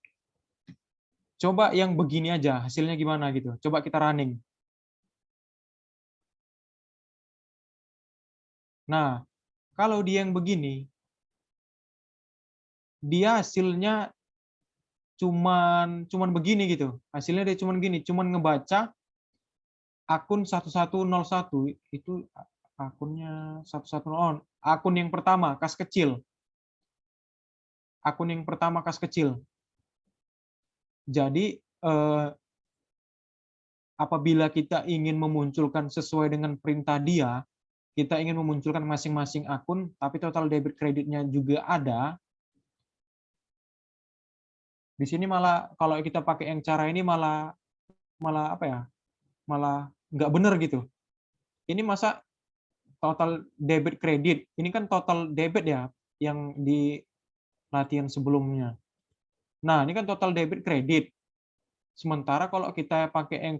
coba yang begini aja, hasilnya gimana gitu. Coba kita running. Nah, kalau dia yang begini, dia hasilnya cuman begini gitu. Hasilnya dia cuman gini, cuman ngebaca akun 1101 itu akunnya 110, akun yang pertama kas kecil. Akun yang pertama kas kecil. Jadi apabila kita ingin memunculkan sesuai dengan perintah dia, kita ingin memunculkan masing-masing akun, tapi total debit kreditnya juga ada. Di sini malah kalau kita pakai yang cara ini malah apa ya? Malah nggak benar gitu. Ini masa total debit kredit? Ini kan total debit ya yang di latihan sebelumnya. Nah, ini kan total debit kredit. Sementara kalau kita pakai yang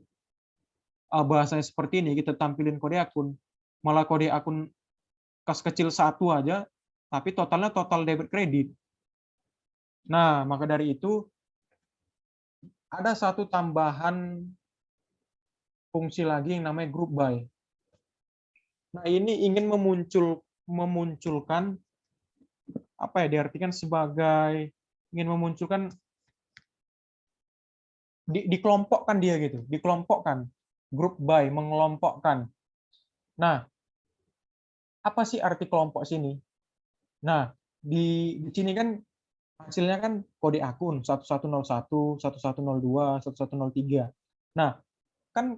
bahasanya seperti ini, kita tampilin kode akun, malah kode akun kas kecil 1 aja, tapi totalnya total debit kredit. Nah, maka dari itu ada satu tambahan fungsi lagi yang namanya group by. Nah, ini ingin memunculkan apa ya, diartikan sebagai ingin memunculkan dikelompokkan dia gitu, dikelompokkan. Group by, mengelompokkan. Nah, apa sih arti kelompok sini? Nah, di sini kan hasilnya kan kode akun 1101, 1102, 1103. Nah, kan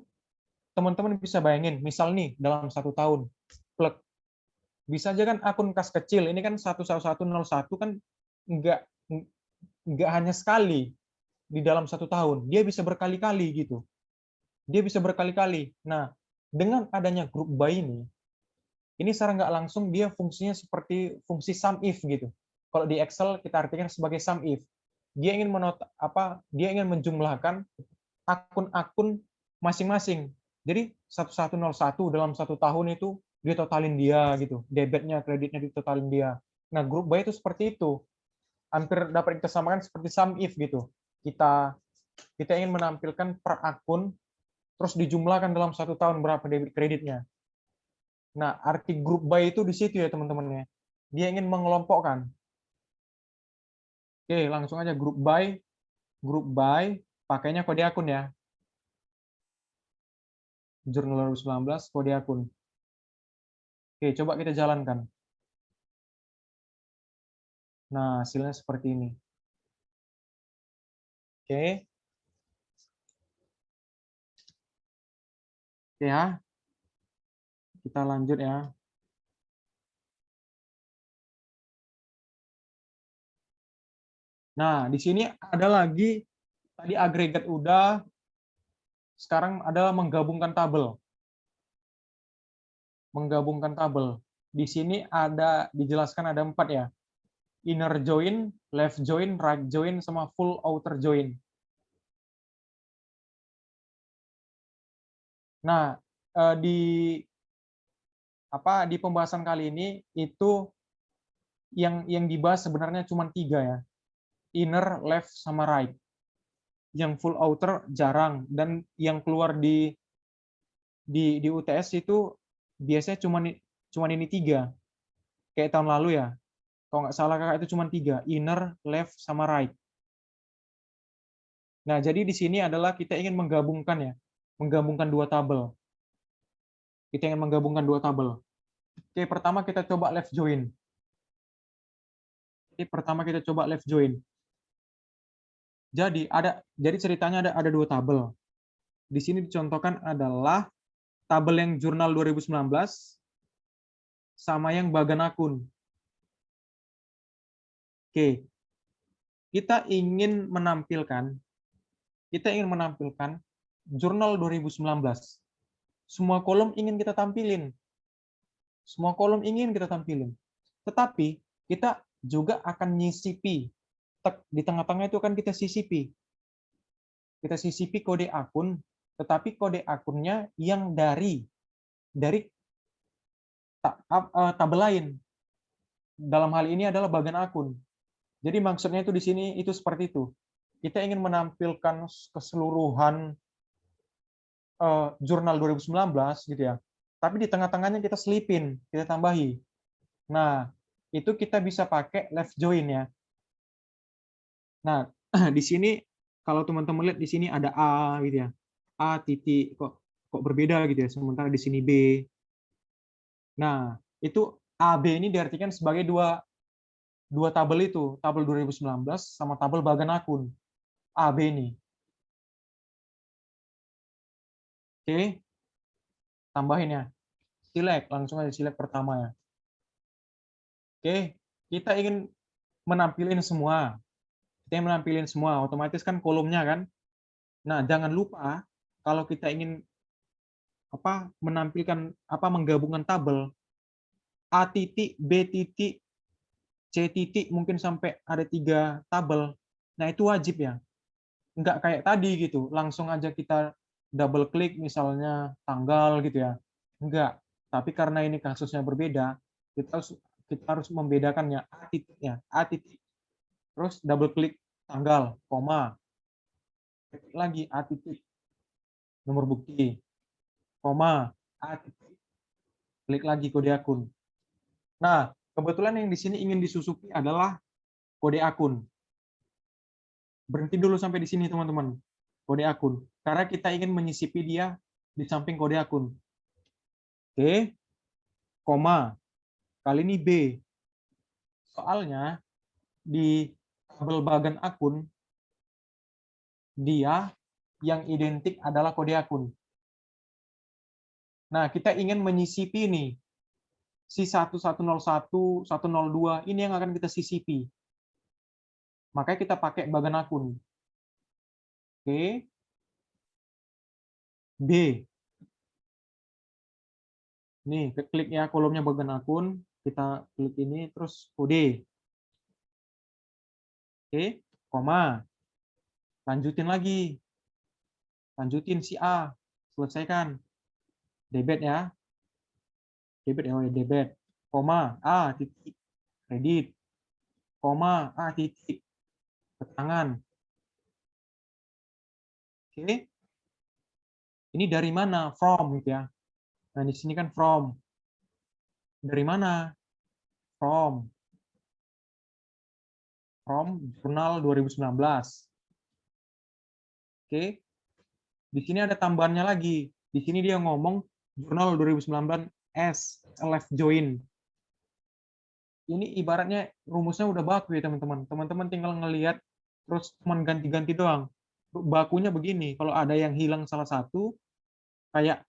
teman-teman bisa bayangin, misal nih dalam 1 tahun, plek, bisa aja kan akun kas kecil, ini kan 1101 kan nggak nggak hanya sekali di dalam 1 tahun, dia bisa berkali-kali gitu. Dia bisa berkali-kali. Nah, dengan adanya group by ini secara nggak langsung dia fungsinya seperti fungsi sum if gitu. Kalau di Excel kita artikan sebagai sum if. Dia ingin dia ingin menjumlahkan akun-akun masing-masing. Jadi 1101 dalam 1 tahun itu dia totalin dia gitu. Debitnya, kreditnya ditotalin dia. Nah, group by itu seperti itu. Hampir dapat kita samakan seperti sum if gitu. Kita ingin menampilkan per akun terus dijumlahkan dalam 1 tahun berapa debit kreditnya. Nah, arti group by itu di situ ya teman-teman ya. Dia ingin mengelompokkan. Oke, langsung aja group by, pakainya kode akun ya. Jurnal 2019, kode akun. Oke, coba kita jalankan. Nah, hasilnya seperti ini. Oke. Oke ya. Kita lanjut ya. Nah, di sini ada lagi, tadi agregat udah, sekarang adalah menggabungkan tabel. Menggabungkan tabel. Di sini ada, dijelaskan ada 4 ya. Inner join, left join, right join, sama full outer join. Nah, di pembahasan kali ini itu yang dibahas sebenarnya cuma 3 ya. Inner, left, sama right. Yang full outer jarang, dan yang keluar di UTS itu biasanya cuma ini 3. Kayak tahun lalu ya. Kalau nggak salah kakak itu cuma 3, inner, left, sama right. Nah, jadi di sini adalah kita ingin menggabungkan ya, menggabungkan dua tabel. Kita ingin menggabungkan dua tabel. Oke, pertama kita coba left join. Oke, pertama kita coba left join. Jadi ceritanya ada dua tabel. Di sini dicontohkan adalah tabel yang jurnal 2019 sama yang bagan akun. Oke, kita ingin menampilkan jurnal 2019. Semua kolom ingin kita tampilin. Semua kolom ingin kita tampilin. Tetapi kita juga akan nyisipi. Di tengah-tengah itu akan kita sisipi. Kita sisipi kode akun, tetapi kode akunnya yang dari tabel lain. Dalam hal ini adalah bagian akun. Jadi maksudnya itu di sini itu seperti itu. Kita ingin menampilkan keseluruhan jurnal 2019 gitu ya. Tapi di tengah-tengahnya kita selipin, kita tambahi. Nah, itu kita bisa pakai left join ya. Nah, di sini kalau teman-teman lihat di sini ada A gitu ya. A titik kok berbeda gitu ya, sementara di sini B. Nah, itu AB ini diartikan sebagai dua tabel itu, tabel 2019 sama tabel bagan akun. AB ini. Oke. Tambahin ya. Select, langsung aja select pertama ya. Oke, kita ingin menampilin semua. Kita ingin menampilin semua, otomatis kan kolomnya kan. Nah, jangan lupa kalau kita ingin menggabungkan tabel A titik, B titik, C titik, mungkin sampai ada 3 tabel. Nah, itu wajib ya. Nggak kayak tadi gitu, langsung aja kita double klik misalnya tanggal gitu ya. Enggak. Tapi karena ini kasusnya berbeda, kita harus membedakannya A titiknya, A titik. Terus double klik tanggal, koma. Klik lagi A titik. Nomor bukti, koma, A titik. Klik lagi kode akun. Nah, kebetulan yang di sini ingin disusupi adalah kode akun. Berhenti dulu sampai di sini, teman-teman. Kode akun. Karena kita ingin menyisipi dia di samping kode akun. Oke, koma. Kali ini B. Soalnya di tabel bagan akun, dia yang identik adalah kode akun. Nah, kita ingin menyisipi nih, si 1101, 102, ini yang akan kita sisipi. Makanya kita pakai bagan akun. Oke. B. Nih, klik ya kolomnya bagan akun, kita klik ini, terus kode. Oke, koma. Lanjutin lagi. Lanjutin si A. Selesaikan. Debit ya. Debit ya, debit. Koma, A titik. Kredit. Koma, A titik. Keterangan. Oke. Ini dari mana? From gitu ya. Nah, di sini kan from. Dari mana? From jurnal 2019. Oke. Di sini ada tambahannya lagi. Di sini dia ngomong jurnal 2019 as left join. Ini ibaratnya rumusnya udah baku ya, teman-teman. Teman-teman tinggal ngelihat terus cuma ganti-ganti doang. Bakunya begini, kalau ada yang hilang salah satu, kayak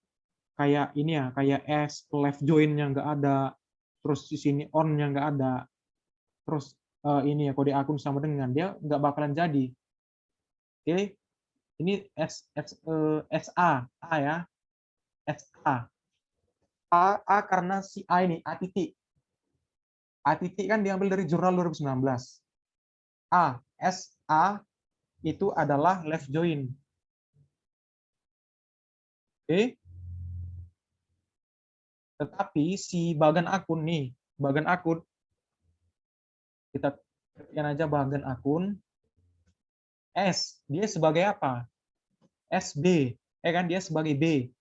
ini ya, kayak S left join-nya nggak ada, terus di sini on-nya nggak ada, terus ini ya kode akun sama dengan, dia nggak bakalan jadi. Oke, ini SA, A ya, SA. A karena si A ini, A titik. A titik kan diambil dari jurnal 2019. A, SA itu adalah left join. Oke. Tetapi si bagan akun nih, bagan akun, kita ketikkan aja bagan akun, S, dia sebagai apa? SB, kan dia sebagai B.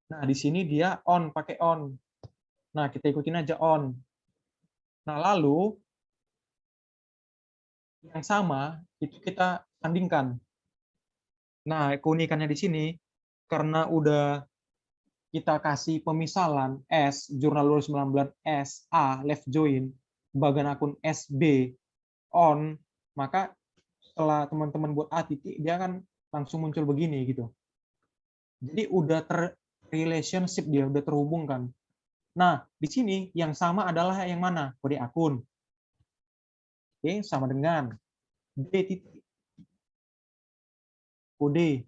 Nah, di sini dia on, pakai on. Nah, kita ikutin aja on. Nah, lalu yang sama itu kita sandingkan. Nah, keunikannya di sini, karena udah kita kasih pemisalan S, jurnal 2019 S, A, left join, bagian akun SB, on, maka setelah teman-teman buat A titik, dia akan langsung muncul begini gitu. Jadi udah relationship, dia udah terhubungkan. Nah, di sini yang sama adalah yang mana? Kode akun. Oke, sama dengan D titik kode.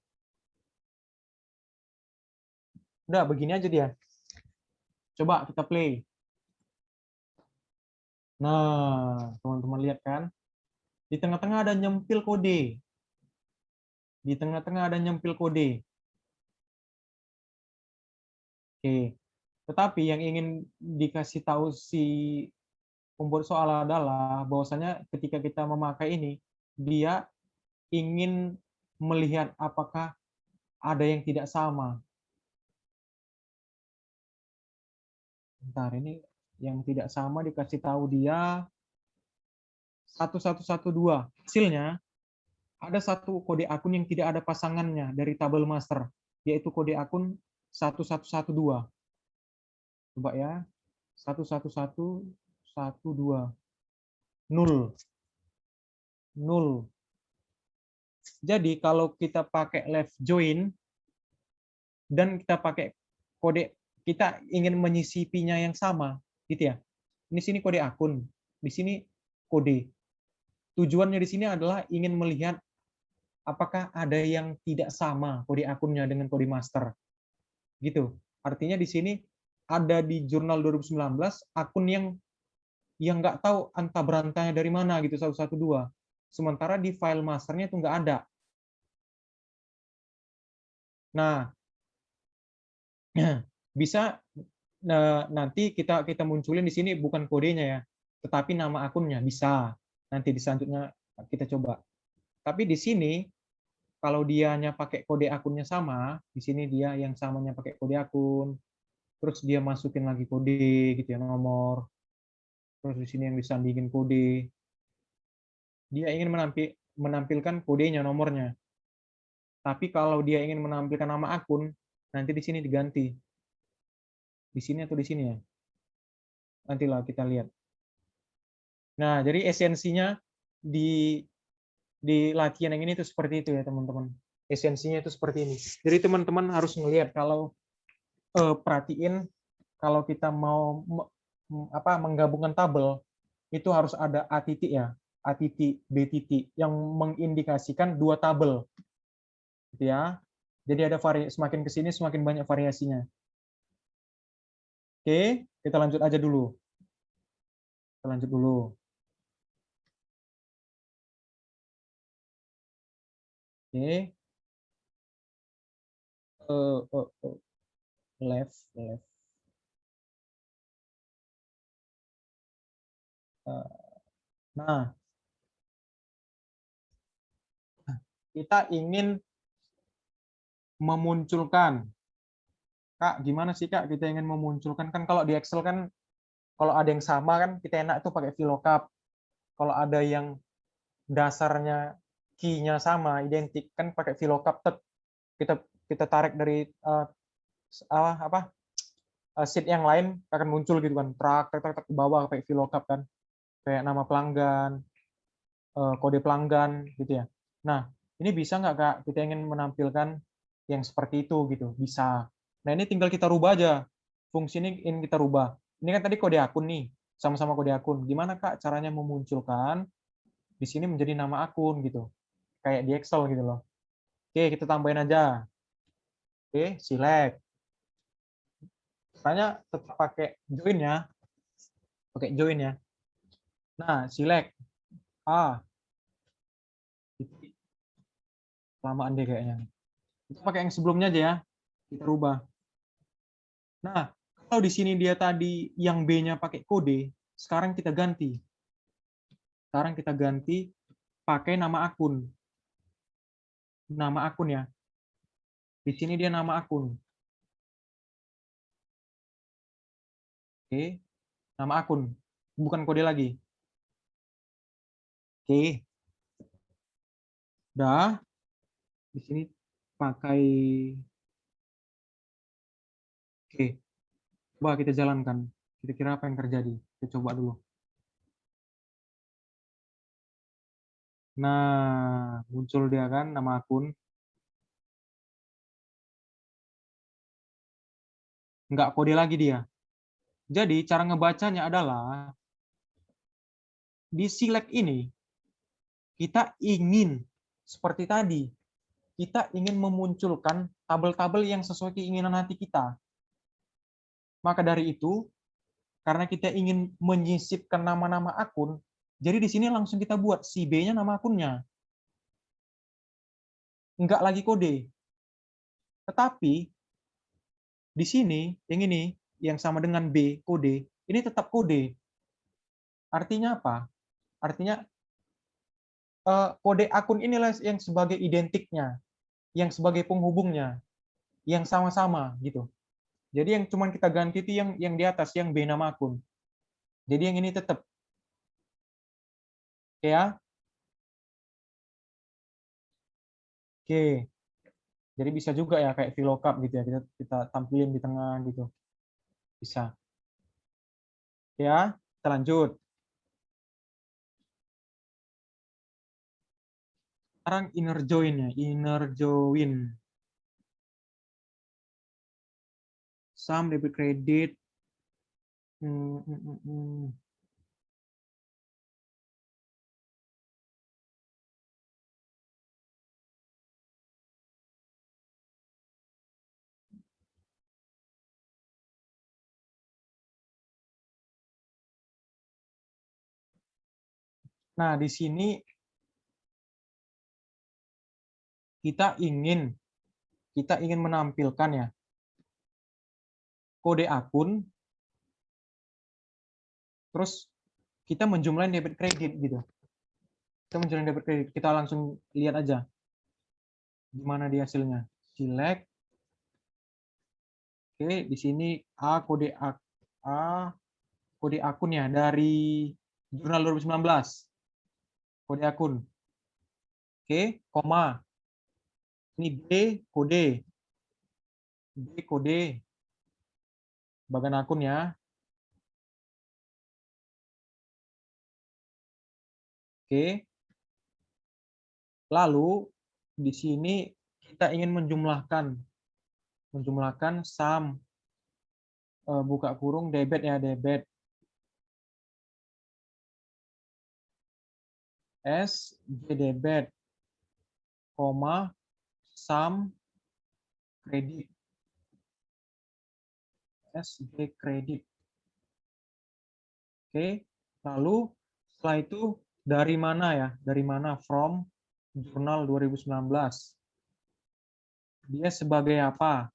Udah, begini aja dia. Coba kita play. Nah, teman-teman lihat kan? Di tengah-tengah ada nyempil kode. Di tengah-tengah ada nyempil kode. Oke. Tetapi yang ingin dikasih tahu si pembuat soal adalah bahwasanya ketika kita memakai ini, dia ingin melihat apakah ada yang tidak sama. Bentar, ini yang tidak sama dikasih tahu dia 1112. Hasilnya ada satu kode akun yang tidak ada pasangannya dari tabel master, yaitu kode akun 1112. Coba ya. 111112. 0. 0. Jadi kalau kita pakai left join dan kita pakai kode, kita ingin menyisipinya yang sama, gitu ya. Ini sini kode akun, di sini kode. Tujuannya di sini adalah ingin melihat apakah ada yang tidak sama kode akunnya dengan kode master. Gitu. Artinya di sini ada di jurnal 2019 akun yang nggak tahu antah berantahnya dari mana gitu 112. Sementara di file masternya itu nggak ada. Nah, bisa nanti kita munculin di sini bukan kodenya ya, tetapi nama akunnya bisa. Nanti di selanjutnya kita coba. Tapi di sini kalau dianya pakai kode akunnya sama, di sini dia yang samanya pakai kode akun, terus dia masukin lagi kode gitu ya, nomor. Terus di sini yang disandingin kode. Dia ingin menampilkan kodenya, nomornya. Tapi kalau dia ingin menampilkan nama akun, nanti di sini diganti. Di sini atau di sini ya? Nantilah kita lihat. Nah, jadi esensinya di latihan yang ini tuh seperti itu ya, teman-teman. Esensinya itu seperti ini. Jadi teman-teman harus melihat kalau perhatiin kalau kita mau menggabungkan tabel itu harus ada A titik ya, A titik, B titik yang mengindikasikan dua tabel. Gitu ya. Jadi ada semakin ke sini semakin banyak variasinya. Oke, kita lanjut aja dulu. Kita lanjut dulu. Oke. Left. Nah, kita ingin memunculkan. Kak, gimana sih Kak kita ingin memunculkan? Kan kalau di Excel kan, kalau ada yang sama kan kita enak tuh pakai VLOOKUP. Kalau ada yang dasarnya key-nya sama, identik, kan pakai VLOOKUP. Kita kita tarik dari sheet yang lain akan muncul gitu kan, trak ke bawah pakai VLOOKUP kan, kayak nama pelanggan, kode pelanggan gitu ya. Nah, ini bisa nggak Kak kita ingin menampilkan yang seperti itu gitu? Bisa. Nah, ini tinggal kita rubah aja. Fungsi ini ingin kita rubah. Ini kan tadi kode akun nih, sama-sama kode akun. Gimana Kak caranya memunculkan di sini menjadi nama akun gitu? Kayak di Excel gitu loh. Oke, kita tambahin aja. Oke, select. Caranya tetap pakai join ya. Pakai join ya. Nah, select. Kelamaan deh kayaknya. Kita pakai yang sebelumnya aja ya. Kita rubah. Nah, kalau di sini dia tadi yang B-nya pakai kode, sekarang kita ganti. Sekarang kita ganti pakai nama akun. Nama akun ya. Di sini dia nama akun. Oke. Nama akun. Bukan kode lagi. Oke. Udah. Di sini pakai. Oke, coba kita jalankan. Kira-kira apa yang terjadi? Kita coba dulu. Nah, muncul dia kan nama akun. Nggak kode lagi dia. Jadi cara ngebacanya adalah di select ini kita ingin seperti tadi, kita ingin memunculkan tabel-tabel yang sesuai keinginan hati kita. Maka dari itu, karena kita ingin menyisipkan nama-nama akun, jadi di sini langsung kita buat si B-nya nama akunnya. Enggak lagi kode. Tetapi di sini, yang ini, yang sama dengan B, kode, ini tetap kode. Artinya apa? Artinya kode akun inilah yang sebagai identiknya, yang sebagai penghubungnya, yang sama-sama gitu. Jadi yang cuman kita ganti itu yang di atas, yang B nama akun. Jadi yang ini tetap. Oke ya? Oke. Jadi bisa juga ya kayak VLOOKUP gitu ya, kita tampilin di tengah gitu. Bisa. Oke ya, kita lanjut. Sekarang inner join ya, inner join. Sum, debit, credit. Nah, di sini kita ingin menampilkan ya kode akun, terus kita menjumlahin debit kredit gitu. Kita menjumlahin debit kredit, kita langsung lihat aja gimana di hasilnya. Select. Oke, di sini kode akun ya dari jurnal 2019. Kode akun. Oke, koma. Ini B kode. B kode bagian akun ya. Oke. Lalu di sini kita ingin menjumlahkan sum buka kurung debit ya, debit S G debit koma sum kredit S G kredit. Oke, lalu setelah itu dari mana ya? Dari mana? From jurnal 2019. Dia sebagai apa?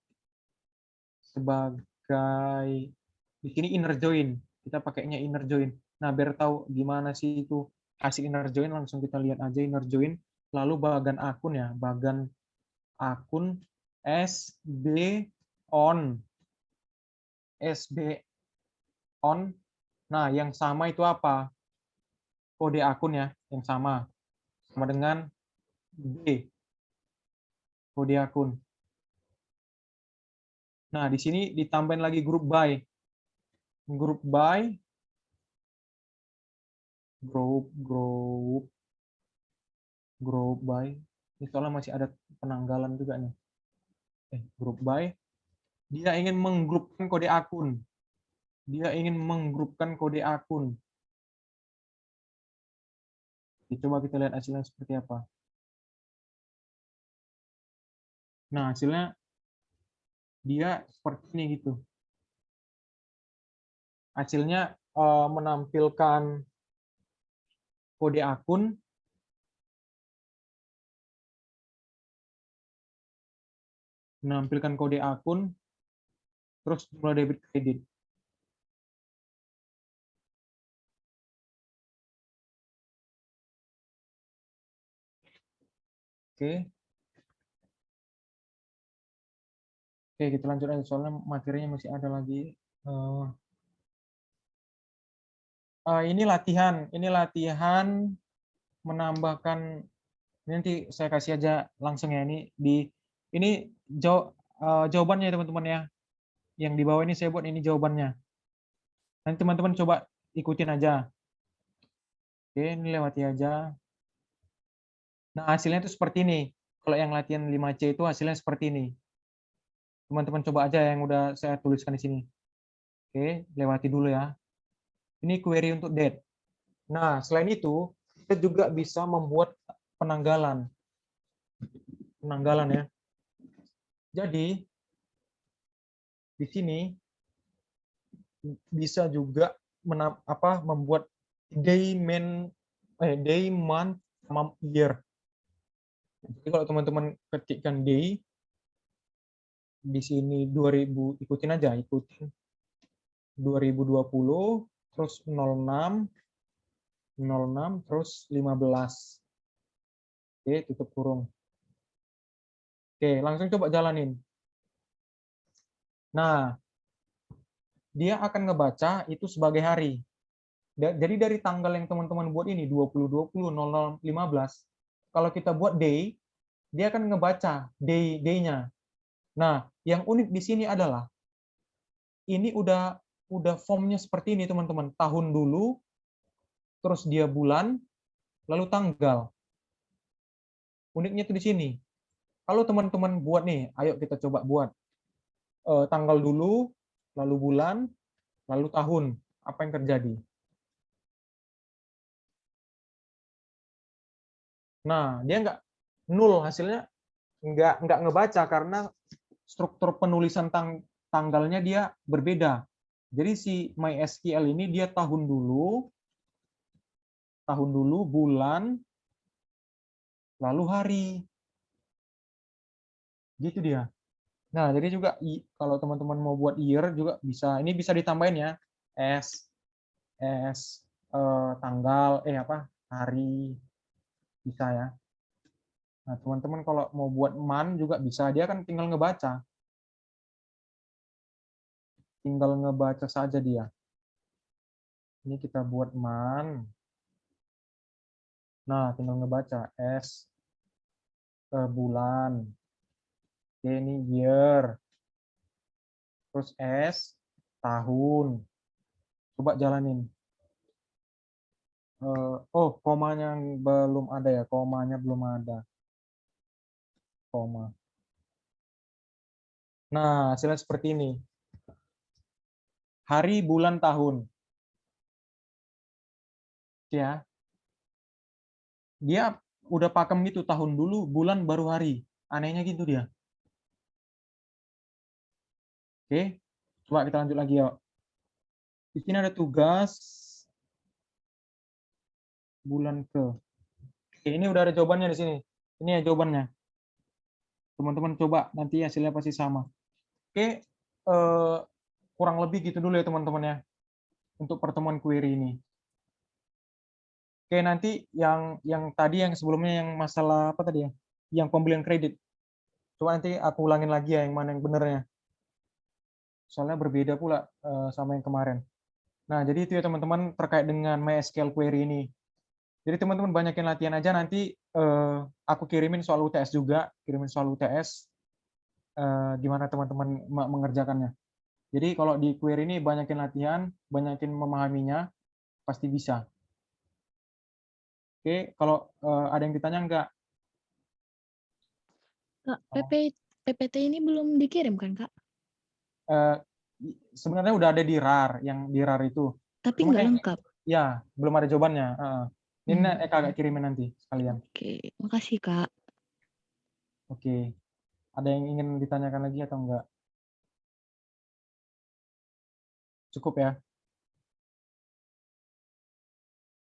Sebagai di sini inner join. Kita pakainya inner join. Nah, biar tahu gimana sih itu hasil inner join, langsung kita lihat aja inner join. Lalu bagian akun ya, bagian akun SB on. SB on. Nah, yang sama itu apa? Kode akun ya, yang sama dengan B. Kode akun. Nah, di sini ditambahin lagi grup by. Grup by. Group by. Ini soalnya masih ada penanggalan juga nih. Group by. Dia ingin menggrupkan kode akun. Dia ingin menggrupkan kode akun. Coba kita lihat hasilnya seperti apa. Nah, hasilnya dia seperti ini gitu. Hasilnya menampilkan kode akun, terus jumlah debit kredit. Oke. Oke, kita lanjut aja soalnya materinya masih ada lagi. Ini latihan menambahkan. Nanti saya kasih aja langsung ya, ini di Ini jawabannya ya teman-teman ya. Yang di bawah ini saya buat ini jawabannya. Nanti teman-teman coba ikutin aja. Oke, ini lewati aja. Nah, hasilnya itu seperti ini. Kalau yang latihan 5C itu hasilnya seperti ini. Teman-teman coba aja yang udah saya tuliskan di sini. Oke, lewati dulu ya. Ini query untuk date. Nah, selain itu, kita juga bisa membuat penanggalan. Penanggalan ya. Jadi, di sini bisa juga membuat day, month, sama year. Jadi kalau teman-teman ketikkan day, di sini 2000, ikutin aja, ikutin 2020, terus 06, terus 15. Oke, tutup kurung. Oke, langsung coba jalanin. Nah, dia akan ngebaca itu sebagai hari. Jadi dari tanggal yang teman-teman buat ini, 2020, 00, 15, kalau kita buat day, dia akan ngebaca day-nya. Nah, yang unik di sini adalah, ini udah formnya seperti ini teman-teman. Tahun dulu, terus dia bulan, lalu tanggal. Uniknya itu di sini. Kalau teman-teman buat nih, ayo kita coba buat tanggal dulu, lalu bulan, lalu tahun. Apa yang terjadi? Nah, dia nggak nol, hasilnya nggak ngebaca karena struktur penulisan tanggalnya dia berbeda. Jadi si MySQL ini dia tahun dulu, bulan, lalu hari. Gitu dia. Nah, jadi juga kalau teman-teman mau buat year juga bisa. Ini bisa ditambahin ya. Tanggal, hari, bisa ya. Nah, teman-teman kalau mau buat month juga bisa. Dia kan tinggal ngebaca. Tinggal ngebaca saja dia. Ini kita buat month. Nah, tinggal ngebaca. Bulan. Oke, ini year. Terus tahun. Coba jalanin. Komanya belum ada ya. Komanya belum ada. Koma. Nah, hasilnya seperti ini. Hari, bulan, tahun. Ya. Dia udah pakem gitu, tahun dulu, bulan, baru hari. Anehnya gitu dia. Oke, coba kita lanjut lagi ya. Di sini ada tugas bulan ke. Oke, ini udah ada jawabannya di sini. Ini ya jawabannya. Teman-teman coba, nanti hasilnya pasti sama. Oke, kurang lebih gitu dulu ya teman-teman ya. Untuk pertemuan query ini. Oke, nanti yang tadi yang sebelumnya yang masalah apa tadi ya? Yang pembelian kredit. Coba nanti aku ulangin lagi ya yang mana yang benernya. Soalnya berbeda pula sama yang kemarin. Nah, jadi itu ya teman-teman terkait dengan MySQL query ini. Jadi teman-teman banyakin latihan aja, nanti aku kirimin soal UTS juga, gimana teman-teman mengerjakannya. Jadi kalau di query ini banyakin latihan, banyakin memahaminya, pasti bisa. Oke, kalau ada yang ditanya enggak? Kak, PPT ini belum dikirim kan, Kak? Sebenarnya udah ada di RAR, yang di RAR itu. Tapi nggak lengkap. Ya, belum ada jawabannya. Ini Eka agak kirimin nanti sekalian. Oke, makasih Kak. Oke, ada yang ingin ditanyakan lagi atau enggak? Cukup ya?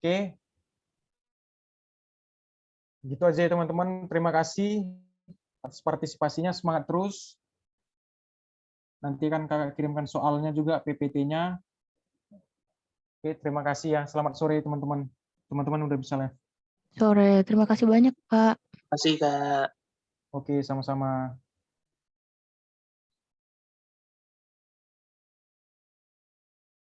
Oke. Gitu aja ya teman-teman. Terima kasih atas partisipasinya. Semangat terus. Nanti kan kakak kirimkan soalnya juga, PPT-nya. Oke, terima kasih ya. Selamat sore teman-teman. Teman-teman udah bisa live. Sore, terima kasih banyak Kak. Terima kasih, Kak. Oke, sama-sama.